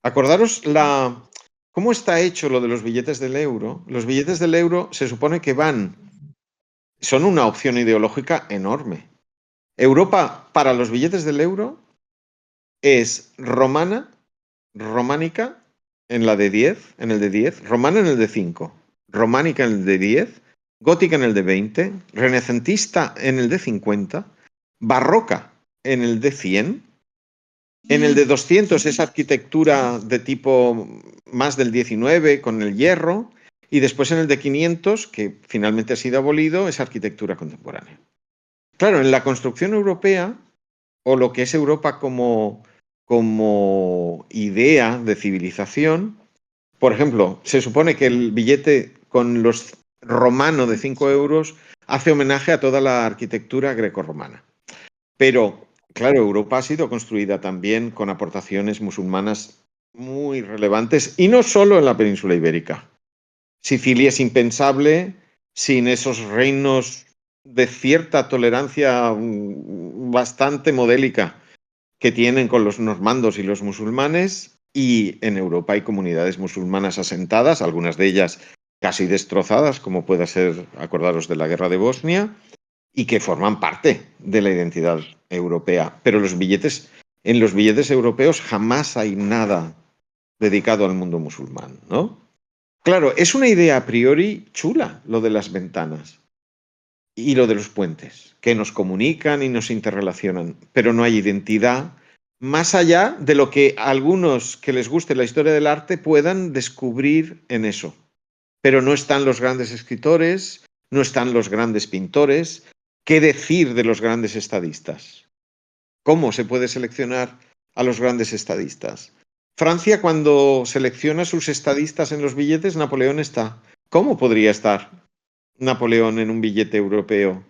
Acordaros cómo está hecho lo de los billetes del euro. Los billetes del euro se supone que son una opción ideológica enorme. Europa, para los billetes del euro, es románica en la de 10, en el de 10, romana en el de 5, románica en el de 10, gótica en el de 20, renacentista en el de 50, barroca en el de 100, en el de 200 es arquitectura de tipo más del 19 con el hierro, y después en el de 500, que finalmente ha sido abolido, es arquitectura contemporánea. Claro, en la construcción europea, o lo que es Europa como idea de civilización, por ejemplo, se supone que el billete con los romano de 5 euros hace homenaje a toda la arquitectura grecorromana. Pero, claro, Europa ha sido construida también con aportaciones musulmanas muy relevantes, y no solo en la península ibérica. Sicilia es impensable sin esos reinos de cierta tolerancia bastante modélica que tienen con los normandos y los musulmanes, y en Europa hay comunidades musulmanas asentadas, algunas de ellas casi destrozadas, como puede ser, acordaros de la guerra de Bosnia, y que forman parte de la identidad europea. Pero en los billetes europeos jamás hay nada dedicado al mundo musulmán, ¿no? Claro, es una idea a priori chula lo de las ventanas y lo de los puentes, que nos comunican y nos interrelacionan, pero no hay identidad más allá de lo que algunos que les guste la historia del arte puedan descubrir en eso. Pero no están los grandes escritores, no están los grandes pintores. ¿Qué decir de los grandes estadistas? ¿Cómo se puede seleccionar a los grandes estadistas? Francia, cuando selecciona sus estadistas en los billetes, Napoleón está. ¿Cómo podría estar Napoleón en un billete europeo?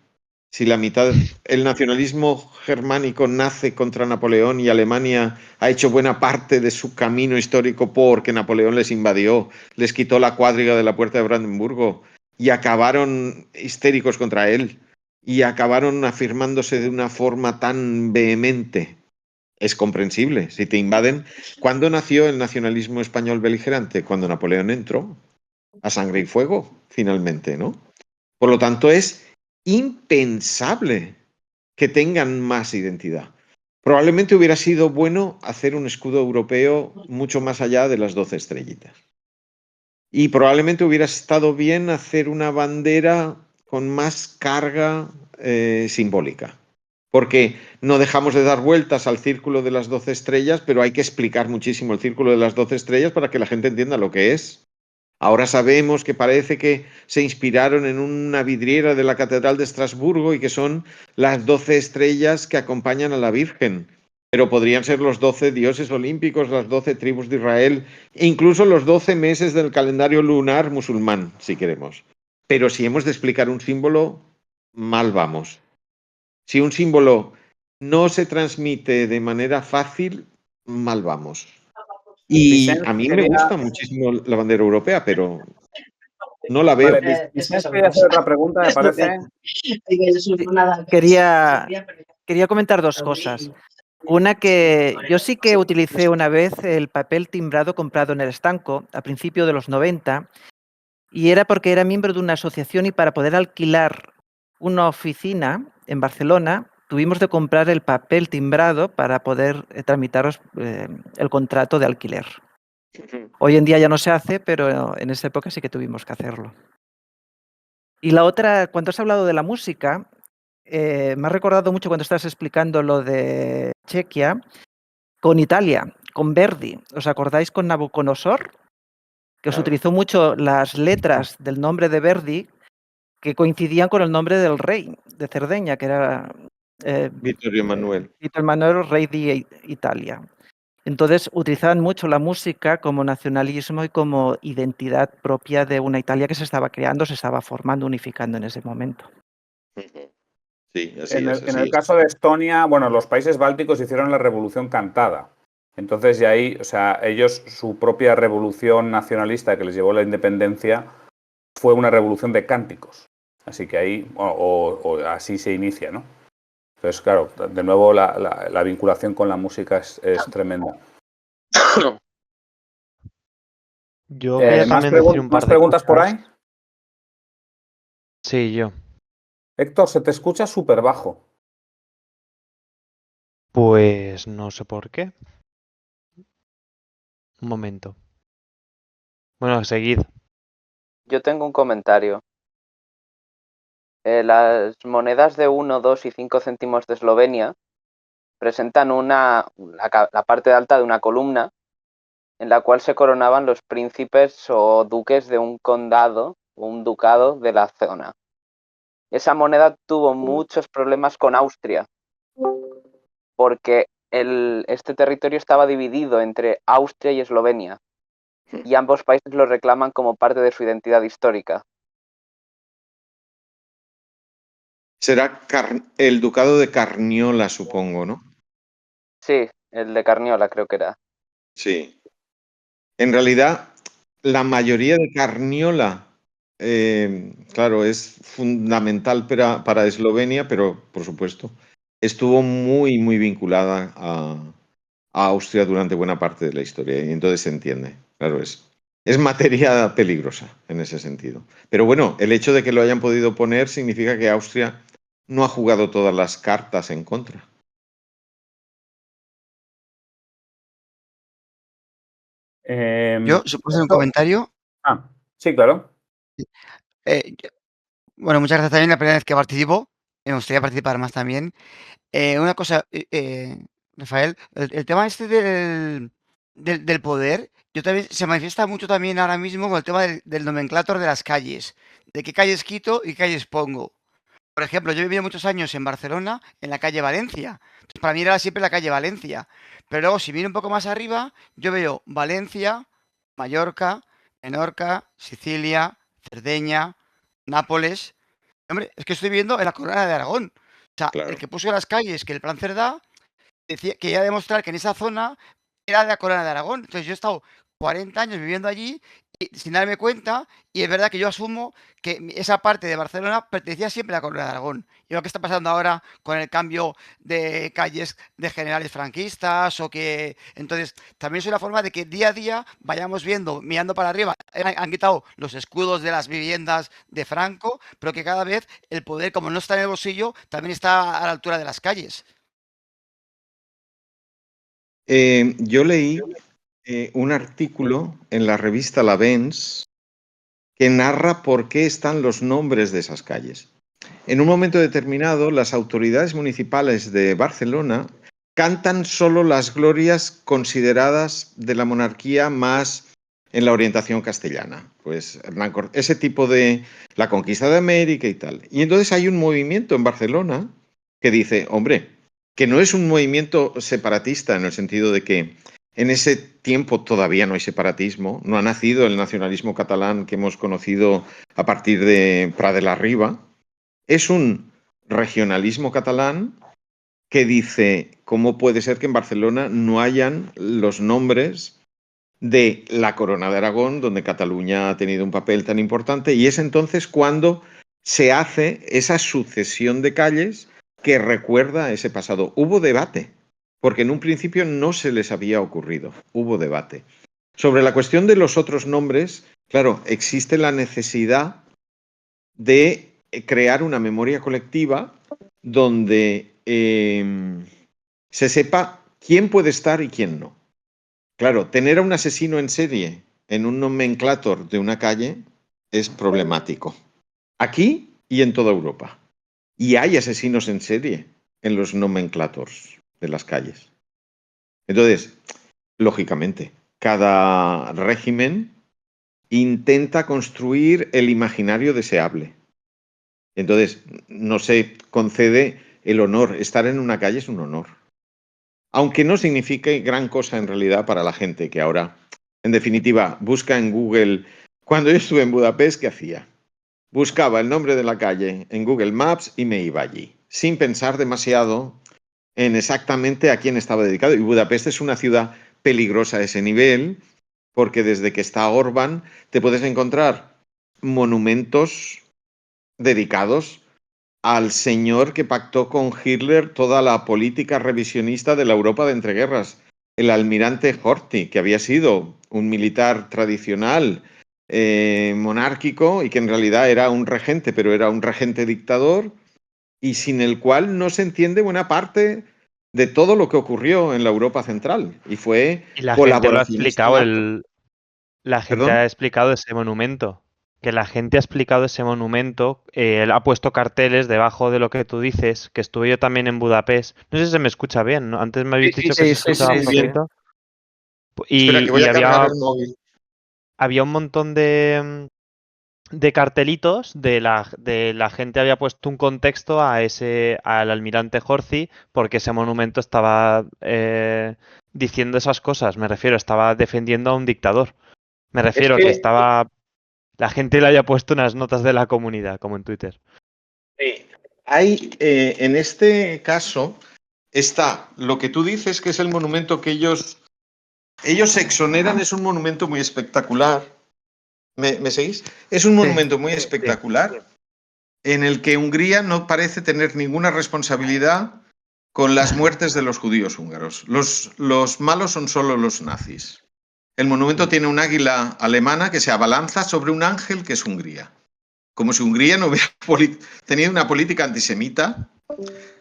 Si el nacionalismo germánico nace contra Napoleón y Alemania ha hecho buena parte de su camino histórico porque Napoleón les invadió, les quitó la cuadriga de la puerta de Brandenburgo y acabaron histéricos contra él y acabaron afirmándose de una forma tan vehemente. Es comprensible. Si te invaden. ¿Cuándo nació el nacionalismo español beligerante? Cuando Napoleón entró a sangre y fuego, finalmente, ¿no? Por lo tanto, es impensable que tengan más identidad. Probablemente hubiera sido bueno hacer un escudo europeo mucho más allá de las 12 estrellitas. Y probablemente hubiera estado bien hacer una bandera con más carga simbólica. Porque no dejamos de dar vueltas al círculo de las 12 estrellas, pero hay que explicar muchísimo el círculo de las 12 estrellas para que la gente entienda lo que es. Ahora sabemos que parece que se inspiraron en una vidriera de la Catedral de Estrasburgo y que son las 12 estrellas que acompañan a la Virgen. Pero podrían ser los 12 dioses olímpicos, las 12 tribus de Israel, e incluso los 12 meses del calendario lunar musulmán, si queremos. Pero si hemos de explicar un símbolo, mal vamos. Si un símbolo no se transmite de manera fácil, mal vamos. Y a mí me gusta muchísimo la bandera europea, pero no la veo. Vale, Vicente quería hacer otra pregunta, me parece. Quería comentar dos cosas. Una, que yo sí que utilicé una vez el papel timbrado comprado en el estanco a principios de los 90, y era porque era miembro de una asociación, y para poder alquilar una oficina en Barcelona tuvimos de comprar el papel timbrado para poder tramitaros el contrato de alquiler. Hoy en día ya no se hace, pero en esa época sí que tuvimos que hacerlo. Y la otra, cuando has hablado de la música, me ha recordado mucho cuando estás explicando lo de Chequia, con Italia, con Verdi. ¿Os acordáis con Nabucodonosor? Que os Claro. utilizó mucho las letras del nombre de Verdi que coincidían con el nombre del rey de Cerdeña, que era Vittorio Emanuele. Vito Emanuele, rey de Italia. Entonces utilizaban mucho la música como nacionalismo y como identidad propia de una Italia que se estaba creando, se estaba formando, unificando en ese momento. Sí, así En es. el, en el caso de Estonia, bueno, los países bálticos hicieron la revolución cantada. Entonces, de ahí, o sea, ellos, su propia revolución nacionalista que les llevó a la independencia fue una revolución de cánticos. Así que ahí, o así se inicia, ¿no? Entonces, claro, de nuevo la vinculación con la música es tremenda. Yo quería ¿Más, también decir un par más de preguntas por cosas. ahí? Sí, yo. Héctor, se te escucha súper bajo. Pues no sé por qué. Un momento. Bueno, seguid. Yo tengo un comentario. Las monedas de 1, 2 y 5 céntimos de Eslovenia presentan la parte alta de una columna en la cual se coronaban los príncipes o duques de un condado o un ducado de la zona. Esa moneda tuvo muchos problemas con Austria porque este territorio estaba dividido entre Austria y Eslovenia y ambos países lo reclaman como parte de su identidad histórica. Será el ducado de Carniola, supongo, ¿no? Sí, el de Carniola creo que era. Sí. En realidad, la mayoría de Carniola, claro, es fundamental para Eslovenia, pero por supuesto, estuvo muy, muy vinculada a Austria durante buena parte de la historia y entonces se entiende. Claro, es materia peligrosa en ese sentido. Pero bueno, el hecho de que lo hayan podido poner significa que Austria no ha jugado todas las cartas en contra. Yo, ¿se puede hacer un comentario? Sí, claro. Bueno, muchas gracias también, la primera vez que participo. Me gustaría participar más también. Una cosa, Rafael, el tema este del poder, yo también se manifiesta mucho también ahora mismo con el tema del nomenclator de las calles, de qué calles quito y qué calles pongo. Por ejemplo, yo he vivido muchos años en Barcelona, en la calle Valencia. Entonces, para mí era siempre la calle Valencia. Pero luego, si miro un poco más arriba, yo veo Valencia, Mallorca, Menorca, Sicilia, Cerdeña, Nápoles. Hombre, es que estoy viviendo en la Corona de Aragón. O sea, el Claro. que puso las calles que el plan Cerdá decía, quería demostrar que en esa zona era de la Corona de Aragón. Entonces yo he estado 40 años viviendo allí sin darme cuenta, y es verdad que yo asumo que esa parte de Barcelona pertenecía siempre a la Corona de Aragón. Y lo que está pasando ahora con el cambio de calles de generales franquistas, o que entonces también es una forma de que día a día vayamos viendo, mirando para arriba. Han quitado los escudos de las viviendas de Franco, pero que cada vez el poder, como no está en el bolsillo, también está a la altura de las calles. Yo leí un artículo en la revista La Vens que narra por qué están los nombres de esas calles. En un momento determinado, las autoridades municipales de Barcelona cantan solo las glorias consideradas de la monarquía más en la orientación castellana. Pues ese tipo de la conquista de América y tal. Y entonces hay un movimiento en Barcelona que dice, hombre, que no es un movimiento separatista en el sentido de que en ese tiempo todavía no hay separatismo, no ha nacido el nacionalismo catalán que hemos conocido a partir de Prat de la Riba. Es un regionalismo catalán que dice, ¿cómo puede ser que en Barcelona no hayan los nombres de la Corona de Aragón, donde Cataluña ha tenido un papel tan importante? Y es entonces cuando se hace esa sucesión de calles que recuerda ese pasado. Hubo debate, porque en un principio no se les había ocurrido, hubo debate. Sobre la cuestión de los otros nombres, claro, existe la necesidad de crear una memoria colectiva donde se sepa quién puede estar y quién no. Claro, tener a un asesino en serie en un nomenclator de una calle es problemático. Aquí y en toda Europa. Y hay asesinos en serie en los nomenclators de las calles. Entonces, lógicamente, cada régimen intenta construir el imaginario deseable. Entonces, no se concede el honor. Estar en una calle es un honor. Aunque no signifique gran cosa en realidad para la gente que ahora, en definitiva, busca en Google. Cuando yo estuve en Budapest, ¿qué hacía? Buscaba el nombre de la calle en Google Maps y me iba allí, sin pensar demasiado en exactamente a quién estaba dedicado. Y Budapest es una ciudad peligrosa a ese nivel, porque desde que está Orbán te puedes encontrar monumentos dedicados al señor que pactó con Hitler toda la política revisionista de la Europa de entreguerras, el almirante Horthy, que había sido un militar tradicional, monárquico, y que en realidad era un regente, pero era un regente dictador, y sin el cual no se entiende buena parte de todo lo que ocurrió en la Europa central. Y fue Y la gente lo ha explicado, nato. la gente ¿Perdón? ha explicado ese monumento. Que la gente ha explicado ese monumento, él ha puesto carteles debajo de lo que tú dices, que estuve yo también en Budapest. No sé si se me escucha bien, ¿no? Antes me habéis dicho que se escuchaba sí, bien. poquito. Espera, que voy Y a cargar el móvil. había un montón de cartelitos de la gente había puesto un contexto al almirante Horthy porque ese monumento estaba diciendo esas cosas. Me refiero, estaba defendiendo a un dictador. Me refiero que estaba. La gente le haya puesto unas notas de la comunidad, como en Twitter. Hay, en este caso, está lo que tú dices, que es el monumento que ellos se exoneran, es un monumento muy espectacular. ¿Me seguís? Es un monumento muy espectacular en el que Hungría no parece tener ninguna responsabilidad con las muertes de los judíos húngaros. Los malos son solo los nazis. El monumento tiene un águila alemana que se abalanza sobre un ángel que es Hungría. Como si Hungría no hubiera tenido una política antisemita,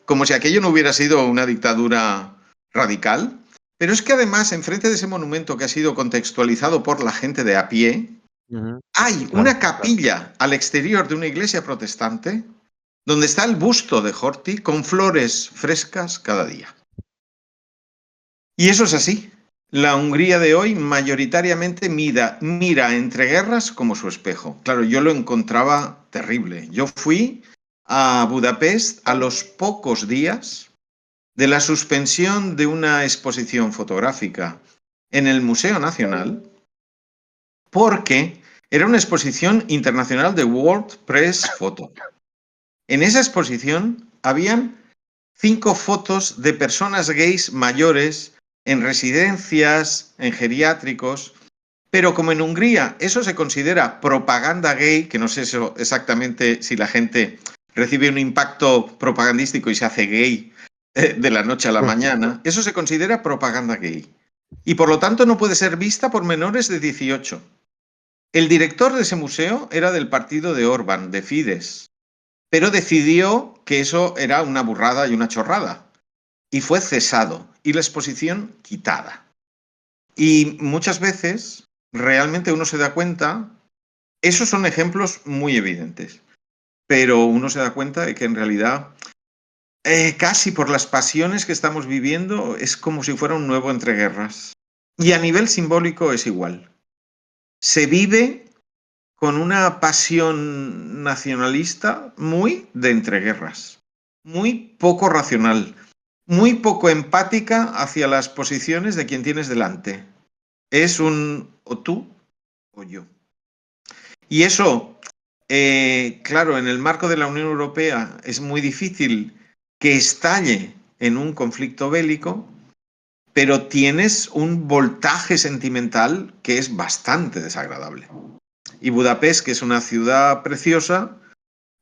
como si aquello no hubiera sido una dictadura radical. Pero es que además, enfrente de ese monumento que ha sido contextualizado por la gente de a pie, hay una capilla al exterior de una iglesia protestante donde está el busto de Horthy con flores frescas cada día. Y eso es así. La Hungría de hoy mayoritariamente mira entre guerras como su espejo. Claro, yo lo encontraba terrible. Yo fui a Budapest a los pocos días de la suspensión de una exposición fotográfica en el Museo Nacional porque era una exposición internacional de World Press Photo. En esa exposición habían 5 fotos de personas gays mayores en residencias, en geriátricos, pero como en Hungría eso se considera propaganda gay, que no sé eso exactamente si la gente recibe un impacto propagandístico y se hace gay de la noche a la mañana, eso se considera propaganda gay. Y por lo tanto no puede ser vista por menores de 18. El director de ese museo era del partido de Orbán, de Fidesz, pero decidió que eso era una burrada y una chorrada. Y fue cesado y la exposición quitada. Y muchas veces realmente uno se da cuenta, esos son ejemplos muy evidentes, pero uno se da cuenta de que en realidad casi por las pasiones que estamos viviendo es como si fuera un nuevo entreguerras. Y a nivel simbólico es igual. Se vive con una pasión nacionalista muy de entreguerras, muy poco racional, muy poco empática hacia las posiciones de quien tienes delante. Es un o tú o yo. Y eso, claro, en el marco de la Unión Europea es muy difícil que estalle en un conflicto bélico, pero tienes un voltaje sentimental que es bastante desagradable. Y Budapest, que es una ciudad preciosa,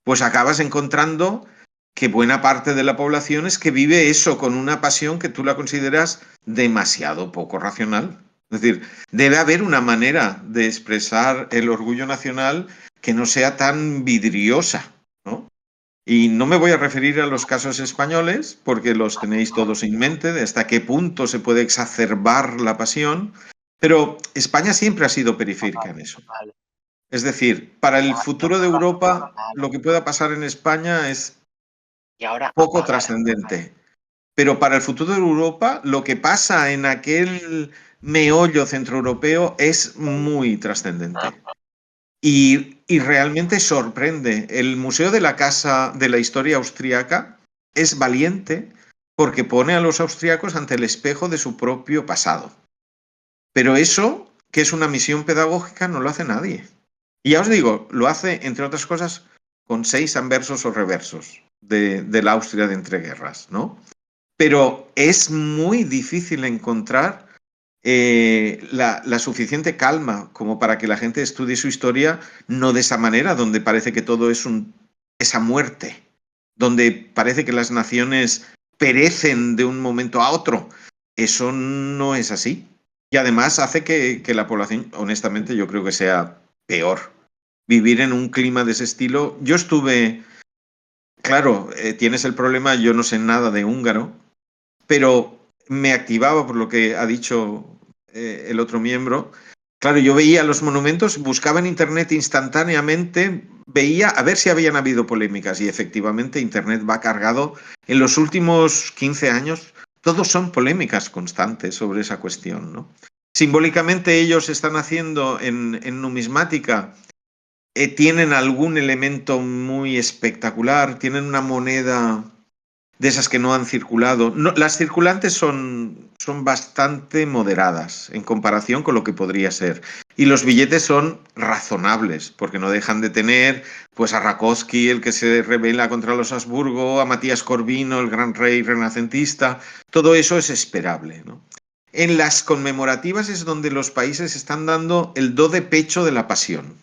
pues acabas encontrando que buena parte de la población es que vive eso con una pasión que tú la consideras demasiado poco racional. Es decir, debe haber una manera de expresar el orgullo nacional que no sea tan vidriosa, ¿no? Y no me voy a referir a los casos españoles, porque los tenéis todos en mente, de hasta qué punto se puede exacerbar la pasión, pero España siempre ha sido periférica en eso. Es decir, para el futuro de Europa, lo que pueda pasar en España es poco trascendente. Pero para el futuro de Europa, lo que pasa en aquel meollo centroeuropeo es muy trascendente. Y realmente sorprende. El Museo de la Casa de la Historia Austriaca es valiente porque pone a los austriacos ante el espejo de su propio pasado. Pero eso, que es una misión pedagógica, no lo hace nadie. Y ya os digo, lo hace, entre otras cosas, con 6 anversos o reversos de la Austria de entreguerras, ¿no? Pero es muy difícil encontrar la suficiente calma como para que la gente estudie su historia, no de esa manera, donde parece que todo es esa muerte, donde parece que las naciones perecen de un momento a otro. Eso no es así. Y además hace que la población, honestamente, yo creo que sea peor. Vivir en un clima de ese estilo. Yo estuve, claro, tienes el problema, yo no sé nada de húngaro, pero me activaba por lo que ha dicho el otro miembro. Claro, yo veía los monumentos, buscaba en Internet instantáneamente, veía a ver si habían habido polémicas y efectivamente Internet va cargado. En los últimos 15 años, todos son polémicas constantes sobre esa cuestión, ¿no? Simbólicamente ellos están haciendo en numismática, tienen algún elemento muy espectacular, tienen una moneda de esas que no han circulado. No, las circulantes son bastante moderadas en comparación con lo que podría ser. Y los billetes son razonables, porque no dejan de tener pues a Rakowski, el que se rebela contra los Habsburgo, a Matías Corvino, el gran rey renacentista. Todo eso es esperable, ¿no? En las conmemorativas es donde los países están dando el do de pecho de la pasión,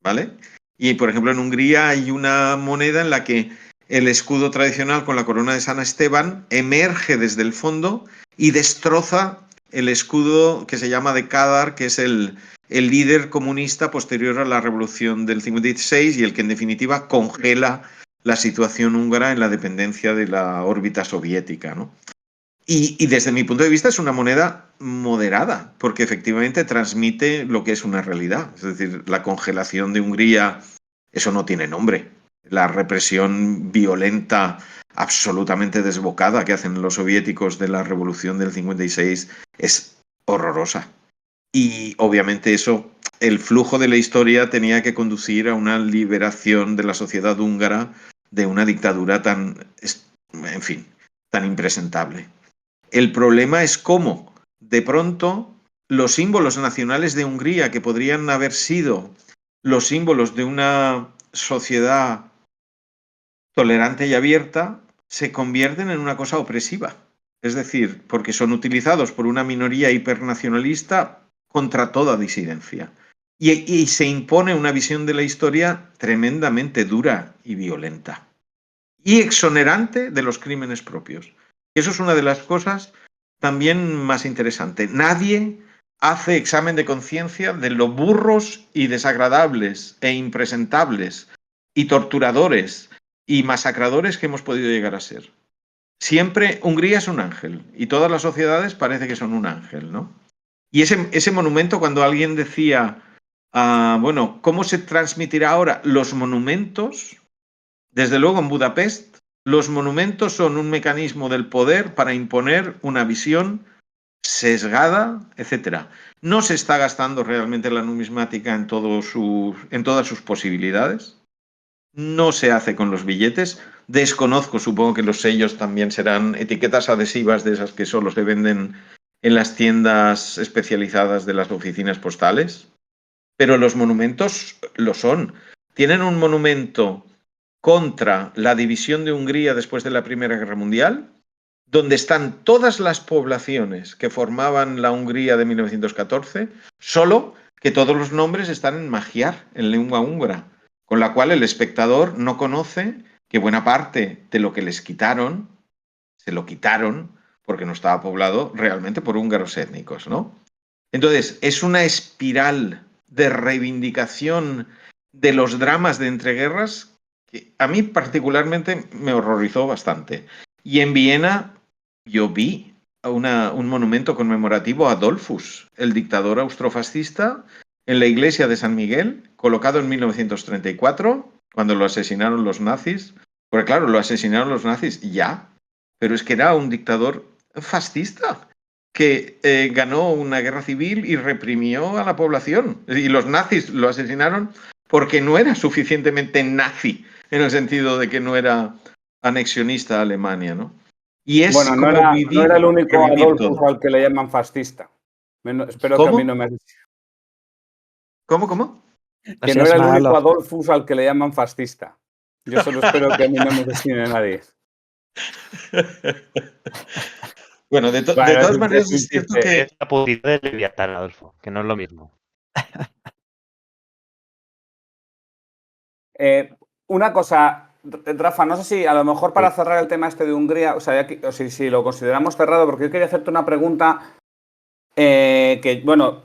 ¿vale? Y, por ejemplo, en Hungría hay una moneda en la que el escudo tradicional con la corona de San Esteban emerge desde el fondo y destroza el escudo que se llama de Kadar, que es el líder comunista posterior a la revolución del 56 y el que en definitiva congela la situación húngara en la dependencia de la órbita soviética, ¿no? Y desde mi punto de vista es una moneda moderada, porque efectivamente transmite lo que es una realidad. Es decir, la congelación de Hungría, eso no tiene nombre. La represión violenta, absolutamente desbocada que hacen los soviéticos de la revolución del 56 es horrorosa. Y obviamente eso, el flujo de la historia tenía que conducir a una liberación de la sociedad húngara de una dictadura tan, en fin, tan impresentable. El problema es cómo, de pronto, los símbolos nacionales de Hungría, que podrían haber sido los símbolos de una sociedad tolerante y abierta, se convierten en una cosa opresiva. Es decir, porque son utilizados por una minoría hipernacionalista contra toda disidencia. Y se impone una visión de la historia tremendamente dura y violenta. Y exonerante de los crímenes propios. Eso es una de las cosas también más interesantes. Nadie hace examen de conciencia de lo burros y desagradables e impresentables y torturadores y masacradores que hemos podido llegar a ser. Siempre Hungría es un ángel y todas las sociedades parece que son un ángel, ¿no? Y ese monumento, cuando alguien decía, bueno, ¿cómo se transmitirá ahora? Los monumentos, desde luego en Budapest, los monumentos son un mecanismo del poder para imponer una visión sesgada, etc. No se está gastando realmente la numismática en todas sus posibilidades. No se hace con los billetes. Desconozco, supongo que los sellos también serán etiquetas adhesivas de esas que solo se venden en las tiendas especializadas de las oficinas postales. Pero los monumentos lo son. Tienen un monumento contra la división de Hungría después de la Primera Guerra Mundial, donde están todas las poblaciones que formaban la Hungría de 1914, solo que todos los nombres están en magiar, en lengua húngara, con la cual el espectador no conoce que buena parte de lo que les quitaron, se lo quitaron porque no estaba poblado realmente por húngaros étnicos, ¿no? Entonces, es una espiral de reivindicación de los dramas de entreguerras que a mí particularmente me horrorizó bastante. Y en Viena yo vi un monumento conmemorativo a Dollfuss, el dictador austrofascista, en la iglesia de San Miguel, colocado en 1934, cuando lo asesinaron los nazis. Porque claro, lo asesinaron los nazis ya, pero es que era un dictador fascista que ganó una guerra civil y reprimió a la población. Y los nazis lo asesinaron porque no era suficientemente nazi, en el sentido de que no era anexionista a Alemania, ¿no? Y es Bueno, como no era el único revivir Adolfus todo. al que le llaman fascista. Espero que a ¿Cómo? mí no me... ¿Cómo? No Que no seas era el malo. único Adolfus al que le llaman fascista. Yo solo espero que a mí no me asesine nadie. Bueno, de Bueno, todas es maneras un es cierto chiste. que Es la publicidad de Leviatán, Adolfo, que no es lo mismo. Una cosa, Rafa, no sé si a lo mejor para cerrar el tema este de Hungría, o sea, si lo consideramos cerrado, porque yo quería hacerte una pregunta que, bueno,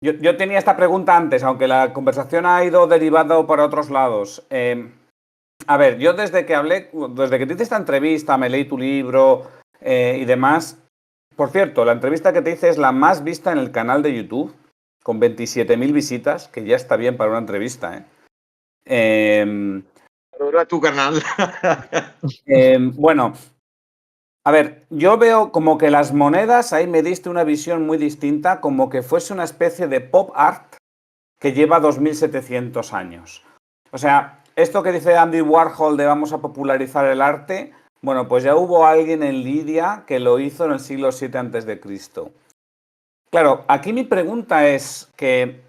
yo tenía esta pregunta antes, aunque la conversación ha ido derivando por otros lados. A ver, yo desde que te hice esta entrevista, me leí tu libro y demás. Por cierto, la entrevista que te hice es la más vista en el canal de YouTube, con 27.000 visitas, que ya está bien para una entrevista, ¿eh? ahora tu canal. Bueno, a ver, yo veo como que las monedas, ahí me diste una visión muy distinta, como que fuese una especie de pop art que lleva 2700 años. O sea, esto que dice Andy Warhol de vamos a popularizar el arte, bueno, pues ya hubo alguien en Lidia que lo hizo en el siglo VII a.C. Claro, aquí mi pregunta es que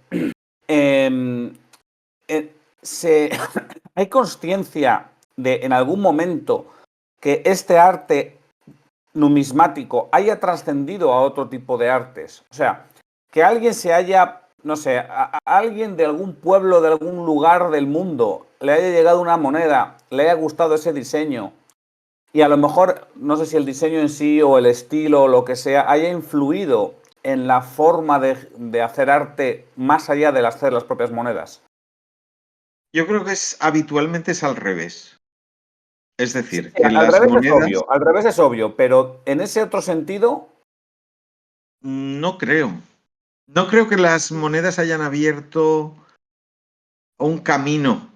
¿hay consciencia de en algún momento que este arte numismático haya trascendido a otro tipo de artes? O sea, que alguien se haya, no sé, a alguien de algún pueblo, de algún lugar del mundo, le haya llegado una moneda, le haya gustado ese diseño y a lo mejor, no sé si el diseño en sí o el estilo o lo que sea, haya influido en la forma de hacer arte más allá de hacer las propias monedas. Yo creo que habitualmente es al revés. Es decir, Sí, que las monedas al revés es obvio, pero en ese otro sentido, no creo. No creo que las monedas hayan abierto un camino.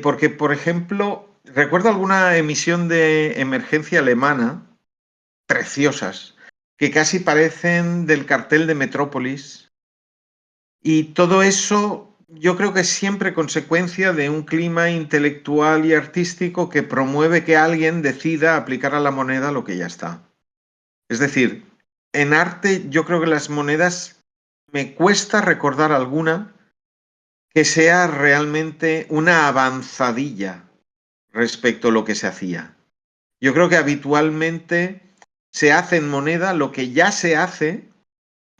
Porque, por ejemplo, recuerdo alguna emisión de emergencia alemana, preciosas, que casi parecen del cartel de Metrópolis. Y todo eso yo creo que es siempre consecuencia de un clima intelectual y artístico que promueve que alguien decida aplicar a la moneda lo que ya está. Es decir, en arte yo creo que las monedas me cuesta recordar alguna que sea realmente una avanzadilla respecto a lo que se hacía. Yo creo que habitualmente se hace en moneda lo que ya se hace.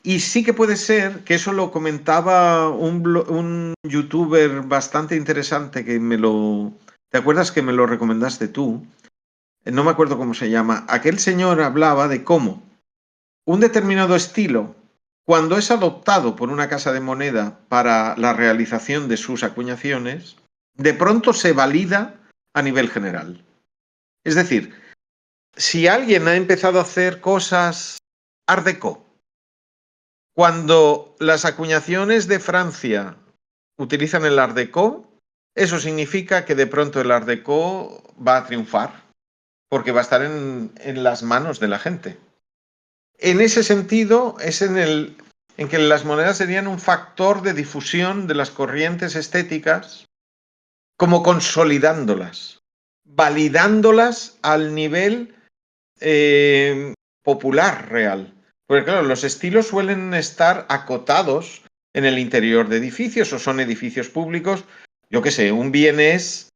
Y sí que puede ser, que eso lo comentaba un youtuber bastante interesante que ¿te acuerdas que me lo recomendaste tú? No me acuerdo cómo se llama. Aquel señor hablaba de cómo un determinado estilo, cuando es adoptado por una casa de moneda para la realización de sus acuñaciones, de pronto se valida a nivel general. Es decir, si alguien ha empezado a hacer cosas Art Deco, cuando las acuñaciones de Francia utilizan el Art Deco, eso significa que de pronto el Art Deco va a triunfar, porque va a estar en las manos de la gente. En ese sentido, es en que las monedas serían un factor de difusión de las corrientes estéticas, como consolidándolas, validándolas al nivel popular real. Porque claro, los estilos suelen estar acotados en el interior de edificios o son edificios públicos. Yo qué sé, un vienés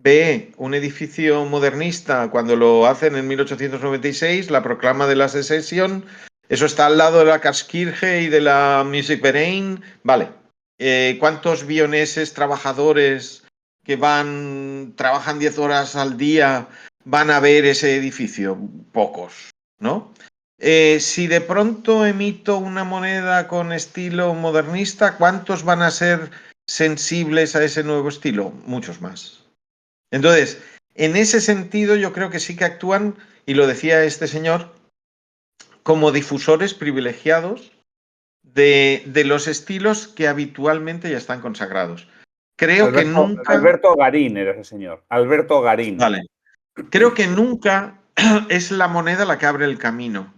ve un edificio modernista cuando lo hacen en 1896, la proclama de la secesión, eso está al lado de la Karlskirche y de la Musikverein. Vale, ¿cuántos vieneses trabajadores que trabajan 10 horas al día van a ver ese edificio? Pocos, ¿no? Si de pronto emito una moneda con estilo modernista, ¿cuántos van a ser sensibles a ese nuevo estilo? Muchos más. Entonces, en ese sentido, yo creo que sí que actúan, y lo decía este señor, como difusores privilegiados de los estilos que habitualmente ya están consagrados. Creo que nunca... Alberto Garín era ese señor. Alberto Garín. Vale. Creo que nunca es la moneda la que abre el camino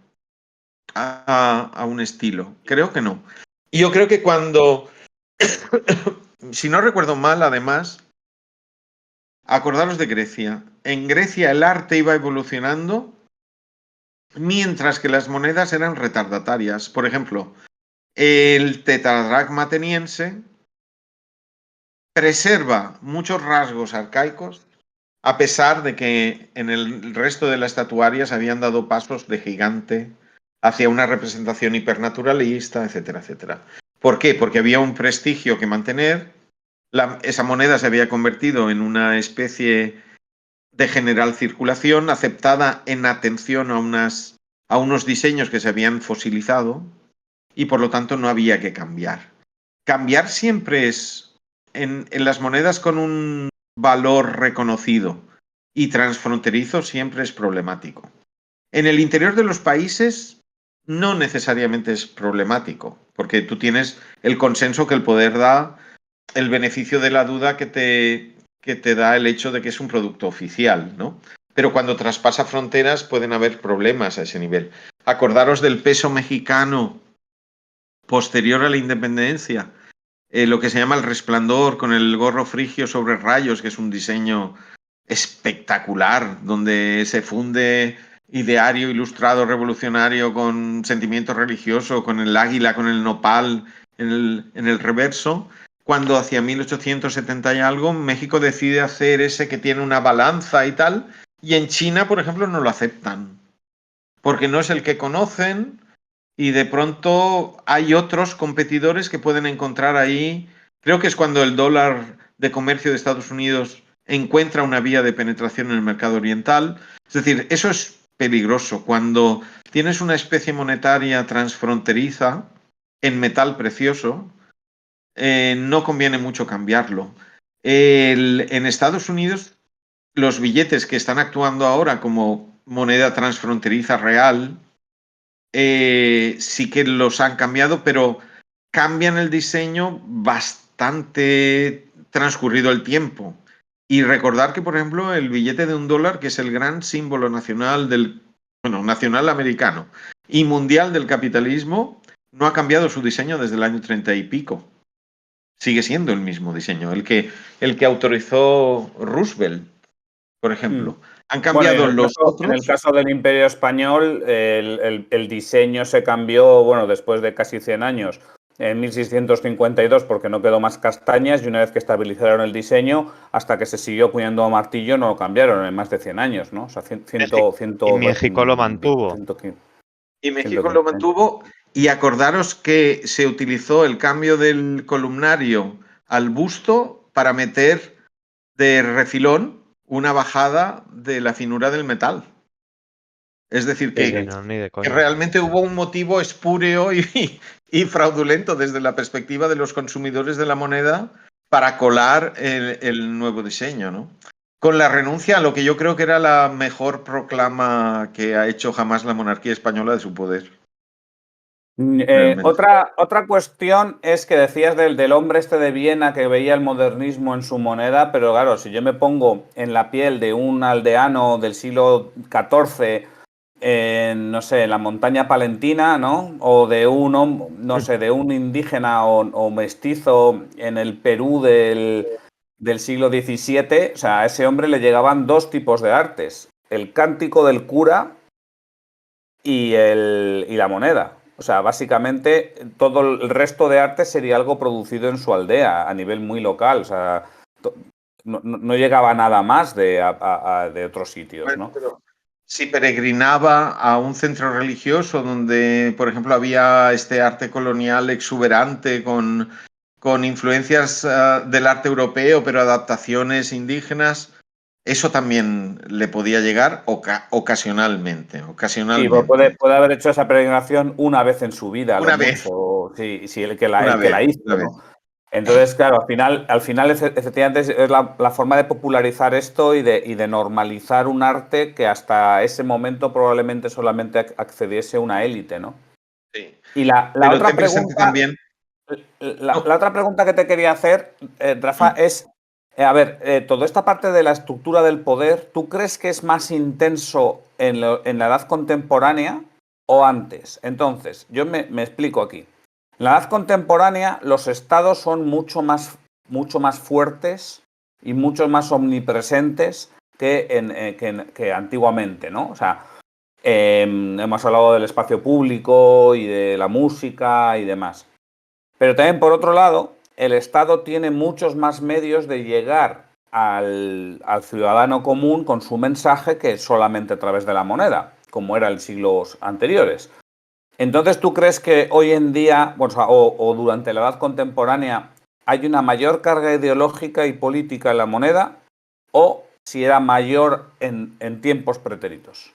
a un estilo. Creo que no. Y yo creo que cuando, si no recuerdo mal, además, acordaros de Grecia. En Grecia el arte iba evolucionando mientras que las monedas eran retardatarias. Por ejemplo, el tetradracma ateniense preserva muchos rasgos arcaicos, a pesar de que en el resto de las estatuarias habían dado pasos de gigante hacia una representación hipernaturalista, etcétera, etcétera. ¿Por qué? Porque había un prestigio que mantener, esa moneda se había convertido en una especie de general circulación, aceptada en atención a unos diseños que se habían fosilizado, y por lo tanto no había que cambiar. Cambiar siempre es, en las monedas con un valor reconocido y transfronterizo, siempre es problemático. En el interior de los países no necesariamente es problemático, porque tú tienes el consenso que el poder da, el beneficio de la duda que te da el hecho de que es un producto oficial, ¿no? Pero cuando traspasa fronteras pueden haber problemas a ese nivel. Acordaros del peso mexicano posterior a la independencia, lo que se llama el resplandor con el gorro frigio sobre rayos, que es un diseño espectacular, donde se funde ideario ilustrado revolucionario con sentimiento religioso, con el águila, con el nopal en el reverso, cuando hacia 1870 y algo México decide hacer ese que tiene una balanza y tal, y en China, por ejemplo, no lo aceptan, porque no es el que conocen, y de pronto hay otros competidores que pueden encontrar ahí. Creo que es cuando el dólar de comercio de Estados Unidos encuentra una vía de penetración en el mercado oriental. Es decir, eso es peligroso. Cuando tienes una especie monetaria transfronteriza en metal precioso, no conviene mucho cambiarlo. En Estados Unidos, los billetes que están actuando ahora como moneda transfronteriza real, sí que los han cambiado, pero cambian el diseño bastante transcurrido el tiempo. Y recordar que, por ejemplo, el billete de $1, que es el gran símbolo nacional nacional americano y mundial del capitalismo, no ha cambiado su diseño desde el año 30 y pico. Sigue siendo el mismo diseño, el que autorizó Roosevelt, por ejemplo. Han cambiado los otros. En el caso del Imperio Español, el diseño se cambió, bueno, después de casi 100 años, en 1652, porque no quedó más castañas, y una vez que estabilizaron el diseño, hasta que se siguió acuñando a martillo, no lo cambiaron en más de 100 años, ¿no? O sea, Y México lo mantuvo. 115. Y México lo mantuvo, y acordaros que se utilizó el cambio del columnario al busto para meter de refilón una bajada de la finura del metal. Es decir, que realmente hubo un motivo espúreo y fraudulento desde la perspectiva de los consumidores de la moneda para colar el nuevo diseño, ¿no? Con la renuncia a lo que yo creo que era la mejor proclama que ha hecho jamás la monarquía española de su poder. Otra cuestión es que decías del hombre este de Viena que veía el modernismo en su moneda, pero claro, si yo me pongo en la piel de un aldeano del siglo XIV, no sé, en la montaña palentina, ¿no? O de de un indígena o mestizo en el Perú del siglo XVII, o sea, a ese hombre le llegaban dos tipos de artes: el cántico del cura y la moneda. O sea, básicamente todo el resto de arte sería algo producido en su aldea, a nivel muy local. O sea, no llegaba nada más de otros sitios, bueno, ¿no? Pero si peregrinaba a un centro religioso donde, por ejemplo, había este arte colonial exuberante con influencias del arte europeo, pero adaptaciones indígenas, eso también le podía llegar ocasionalmente. Sí, puede haber hecho esa peregrinación una vez en su vida. Una vez. Mucho. Sí, el que la hizo, ¿no? Entonces, claro, al final efectivamente es la forma de popularizar esto y de normalizar un arte que hasta ese momento probablemente solamente accediese una élite, ¿no? Sí. Y la Pero otra ten presente pregunta, también. la No, otra pregunta que te quería hacer, Rafa, es, a ver, toda esta parte de la estructura del poder, ¿tú crees que es más intenso en la edad contemporánea o antes? Entonces, yo me explico aquí. En la edad contemporánea, los estados son mucho más fuertes y mucho más omnipresentes que antiguamente, ¿no? O sea, hemos hablado del espacio público y de la música y demás. Pero también, por otro lado, el Estado tiene muchos más medios de llegar al ciudadano común con su mensaje que solamente a través de la moneda, como era en siglos anteriores. Entonces, ¿tú crees que hoy en día, o durante la edad contemporánea, hay una mayor carga ideológica y política en la moneda, o si era mayor en tiempos pretéritos?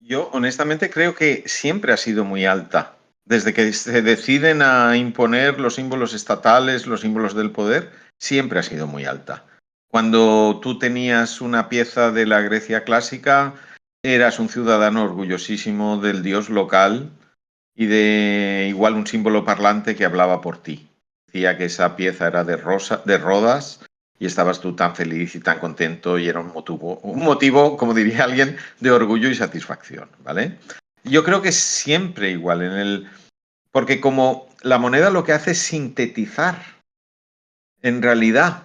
yo honestamente creo que siempre ha sido muy alta. Desde que se deciden a imponer los símbolos estatales, los símbolos del poder, siempre ha sido muy alta. Cuando tú tenías una pieza de la Grecia clásica, eras un ciudadano orgullosísimo del dios local y de igual un símbolo parlante que hablaba por ti. Decía que esa pieza era de Rodas y estabas tú tan feliz y tan contento y era un motivo, como diría alguien, de orgullo y satisfacción, ¿vale? Yo creo que es siempre igual porque como la moneda lo que hace es sintetizar en realidad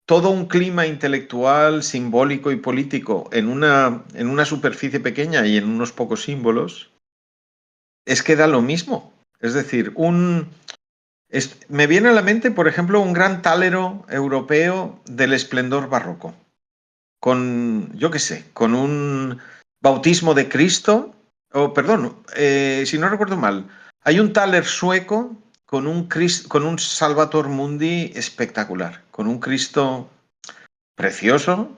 todo un clima intelectual, simbólico y político en una superficie pequeña y en unos pocos símbolos, es que da lo mismo. Es decir, me viene a la mente, por ejemplo, un gran tálero europeo del esplendor barroco, yo qué sé, con un bautismo de Cristo, si no recuerdo mal, hay un taler sueco con un Salvator Mundi espectacular, con un Cristo precioso,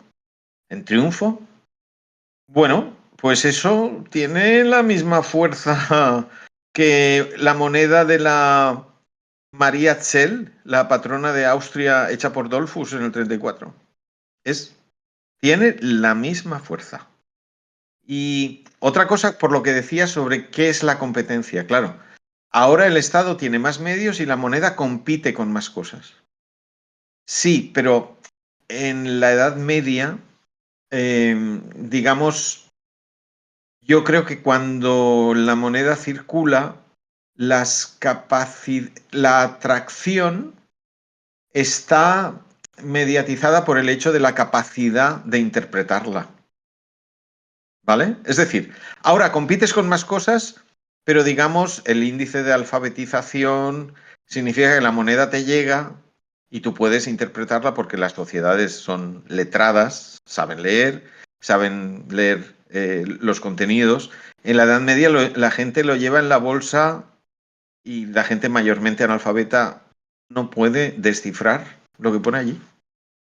en triunfo. Bueno, pues eso tiene la misma fuerza que la moneda de la María Zell, la patrona de Austria hecha por Dollfuss en el 34. Tiene la misma fuerza. Y otra cosa, por lo que decía sobre qué es la competencia, claro, ahora el Estado tiene más medios y la moneda compite con más cosas. Sí, pero en la Edad Media, digamos, yo creo que cuando la moneda circula, la atracción está mediatizada por el hecho de la capacidad de interpretarla. ¿Vale? Es decir, ahora compites con más cosas, pero digamos, el índice de alfabetización significa que la moneda te llega y tú puedes interpretarla porque las sociedades son letradas, saben leer los contenidos. En la Edad Media la gente lo lleva en la bolsa y la gente mayormente analfabeta no puede descifrar lo que pone allí.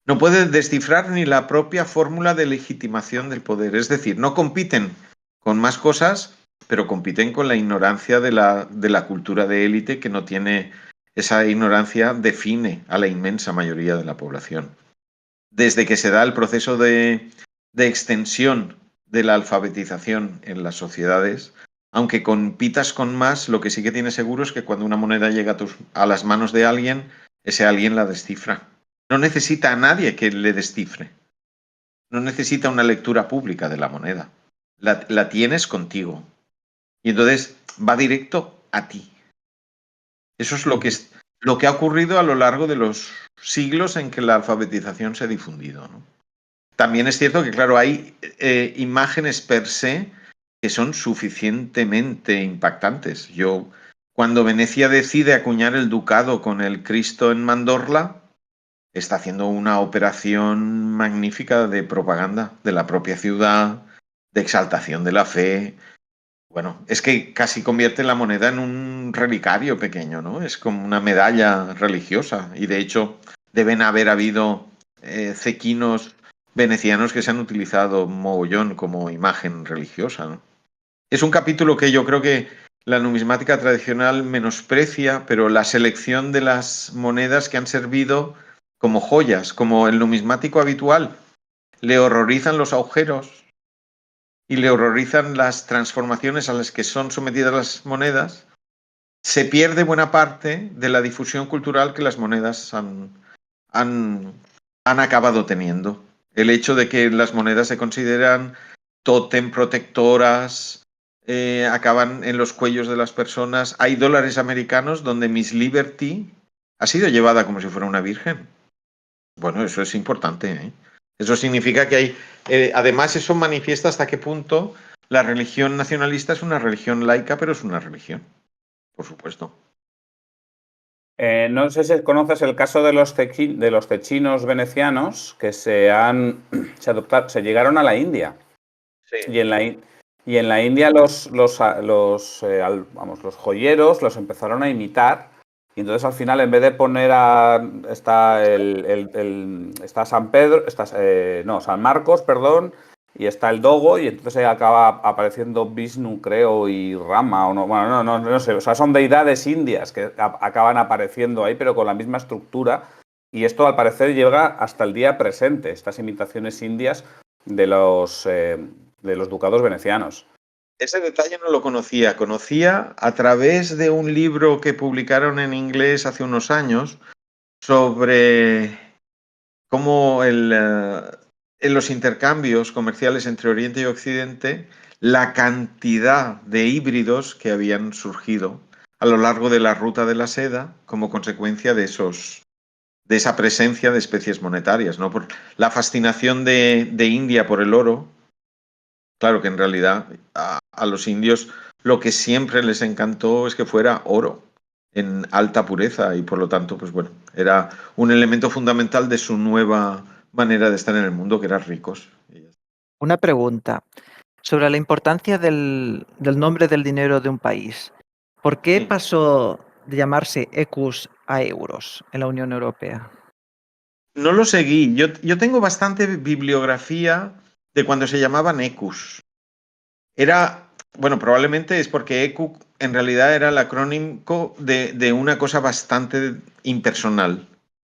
No puede descifrar ni la propia fórmula de legitimación del poder. Es decir, no compiten con más cosas, pero compiten con la ignorancia de la cultura de élite que no tiene. Esa ignorancia define a la inmensa mayoría de la población. Desde que se da el proceso de extensión de la alfabetización en las sociedades, aunque compitas con más, lo que sí que tiene seguro es que cuando una moneda llega a las manos de alguien, ese alguien la descifra. No necesita a nadie que le descifre. No necesita una lectura pública de la moneda. La tienes contigo. Y entonces va directo a ti. Eso es lo que ha ocurrido a lo largo de los siglos en que la alfabetización se ha difundido, ¿no? También es cierto que, claro, hay imágenes per se que son suficientemente impactantes. Cuando Venecia decide acuñar el ducado con el Cristo en Mandorla, está haciendo una operación magnífica de propaganda de la propia ciudad, de exaltación de la fe. Bueno, es que casi convierte la moneda en un relicario pequeño, ¿no? Es como una medalla religiosa. Y de hecho, deben haber habido cequinos venecianos que se han utilizado mogollón como imagen religiosa, ¿no? Es un capítulo que yo creo que la numismática tradicional menosprecia, pero la selección de las monedas que han servido como joyas, como el numismático habitual, le horrorizan los agujeros y le horrorizan las transformaciones a las que son sometidas las monedas, se pierde buena parte de la difusión cultural que las monedas han acabado teniendo. El hecho de que las monedas se consideran tótem, protectoras, acaban en los cuellos de las personas. Hay dólares americanos donde Miss Liberty ha sido llevada como si fuera una virgen. Bueno, eso es importante, ¿eh? Eso significa que hay... además, eso manifiesta hasta qué punto la religión nacionalista es una religión laica, pero es una religión, por supuesto. No sé si conoces el caso de los cechinos venecianos que se llegaron a la India. Sí. Y en la India los joyeros los empezaron a imitar. Y entonces al final, en vez de poner está San Pedro, San Marcos, perdón, y está el Dogo, y entonces acaba apareciendo Vishnu, creo, y Rama, o no, bueno, no sé, o sea, son deidades indias que acaban apareciendo ahí, pero con la misma estructura, y esto al parecer llega hasta el día presente, estas imitaciones indias de los ducados venecianos. Ese detalle no lo conocía. Conocía a través de un libro que publicaron en inglés hace unos años sobre cómo en los intercambios comerciales entre Oriente y Occidente, la cantidad de híbridos que habían surgido a lo largo de la ruta de la seda como consecuencia de esa presencia de especies monetarias, ¿no? Por la fascinación de India por el oro. Claro que en realidad a los indios lo que siempre les encantó es que fuera oro en alta pureza y por lo tanto, pues bueno, era un elemento fundamental de su nueva manera de estar en el mundo, que eran ricos. Una pregunta sobre la importancia del nombre del dinero de un país. ¿Por qué Sí. pasó de llamarse ecus a euros en la Unión Europea? No lo seguí. Yo tengo bastante bibliografía de cuando se llamaban ecus. Bueno, probablemente es porque ECU en realidad era el acrónimo de una cosa bastante impersonal,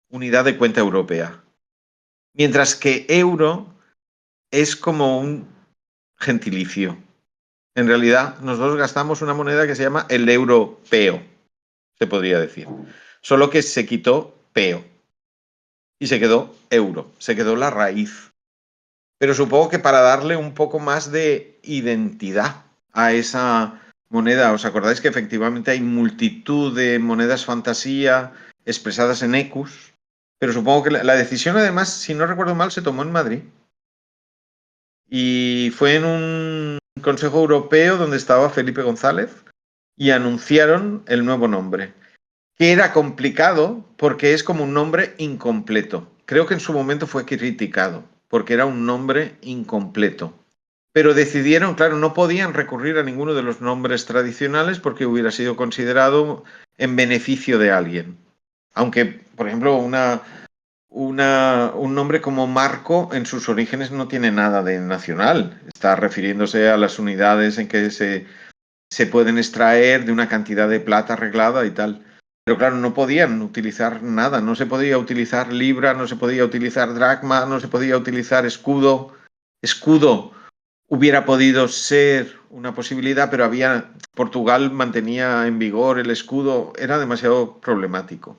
Unidad de Cuenta Europea. Mientras que euro es como un gentilicio. En realidad, nosotros gastamos una moneda que se llama el europeo, se podría decir. Solo que se quitó peo y se quedó euro, se quedó la raíz. Pero supongo que para darle un poco más de identidad a esa moneda. ¿Os acordáis que efectivamente hay multitud de monedas fantasía expresadas en ecus? Pero supongo que la decisión, además, si no recuerdo mal, se tomó en Madrid. Y fue en un Consejo Europeo donde estaba Felipe González y anunciaron el nuevo nombre, que era complicado porque es como un nombre incompleto. Creo que en su momento fue criticado porque era un nombre incompleto. Pero decidieron, claro, no podían recurrir a ninguno de los nombres tradicionales porque hubiera sido considerado en beneficio de alguien. Aunque, por ejemplo, un nombre como Marco en sus orígenes no tiene nada de nacional. Está refiriéndose a las unidades en que se pueden extraer de una cantidad de plata arreglada y tal. Pero claro, no podían utilizar nada. No se podía utilizar libra, no se podía utilizar dracma, no se podía utilizar escudo. Escudo hubiera podido ser una posibilidad, pero Portugal mantenía en vigor el escudo, era demasiado problemático.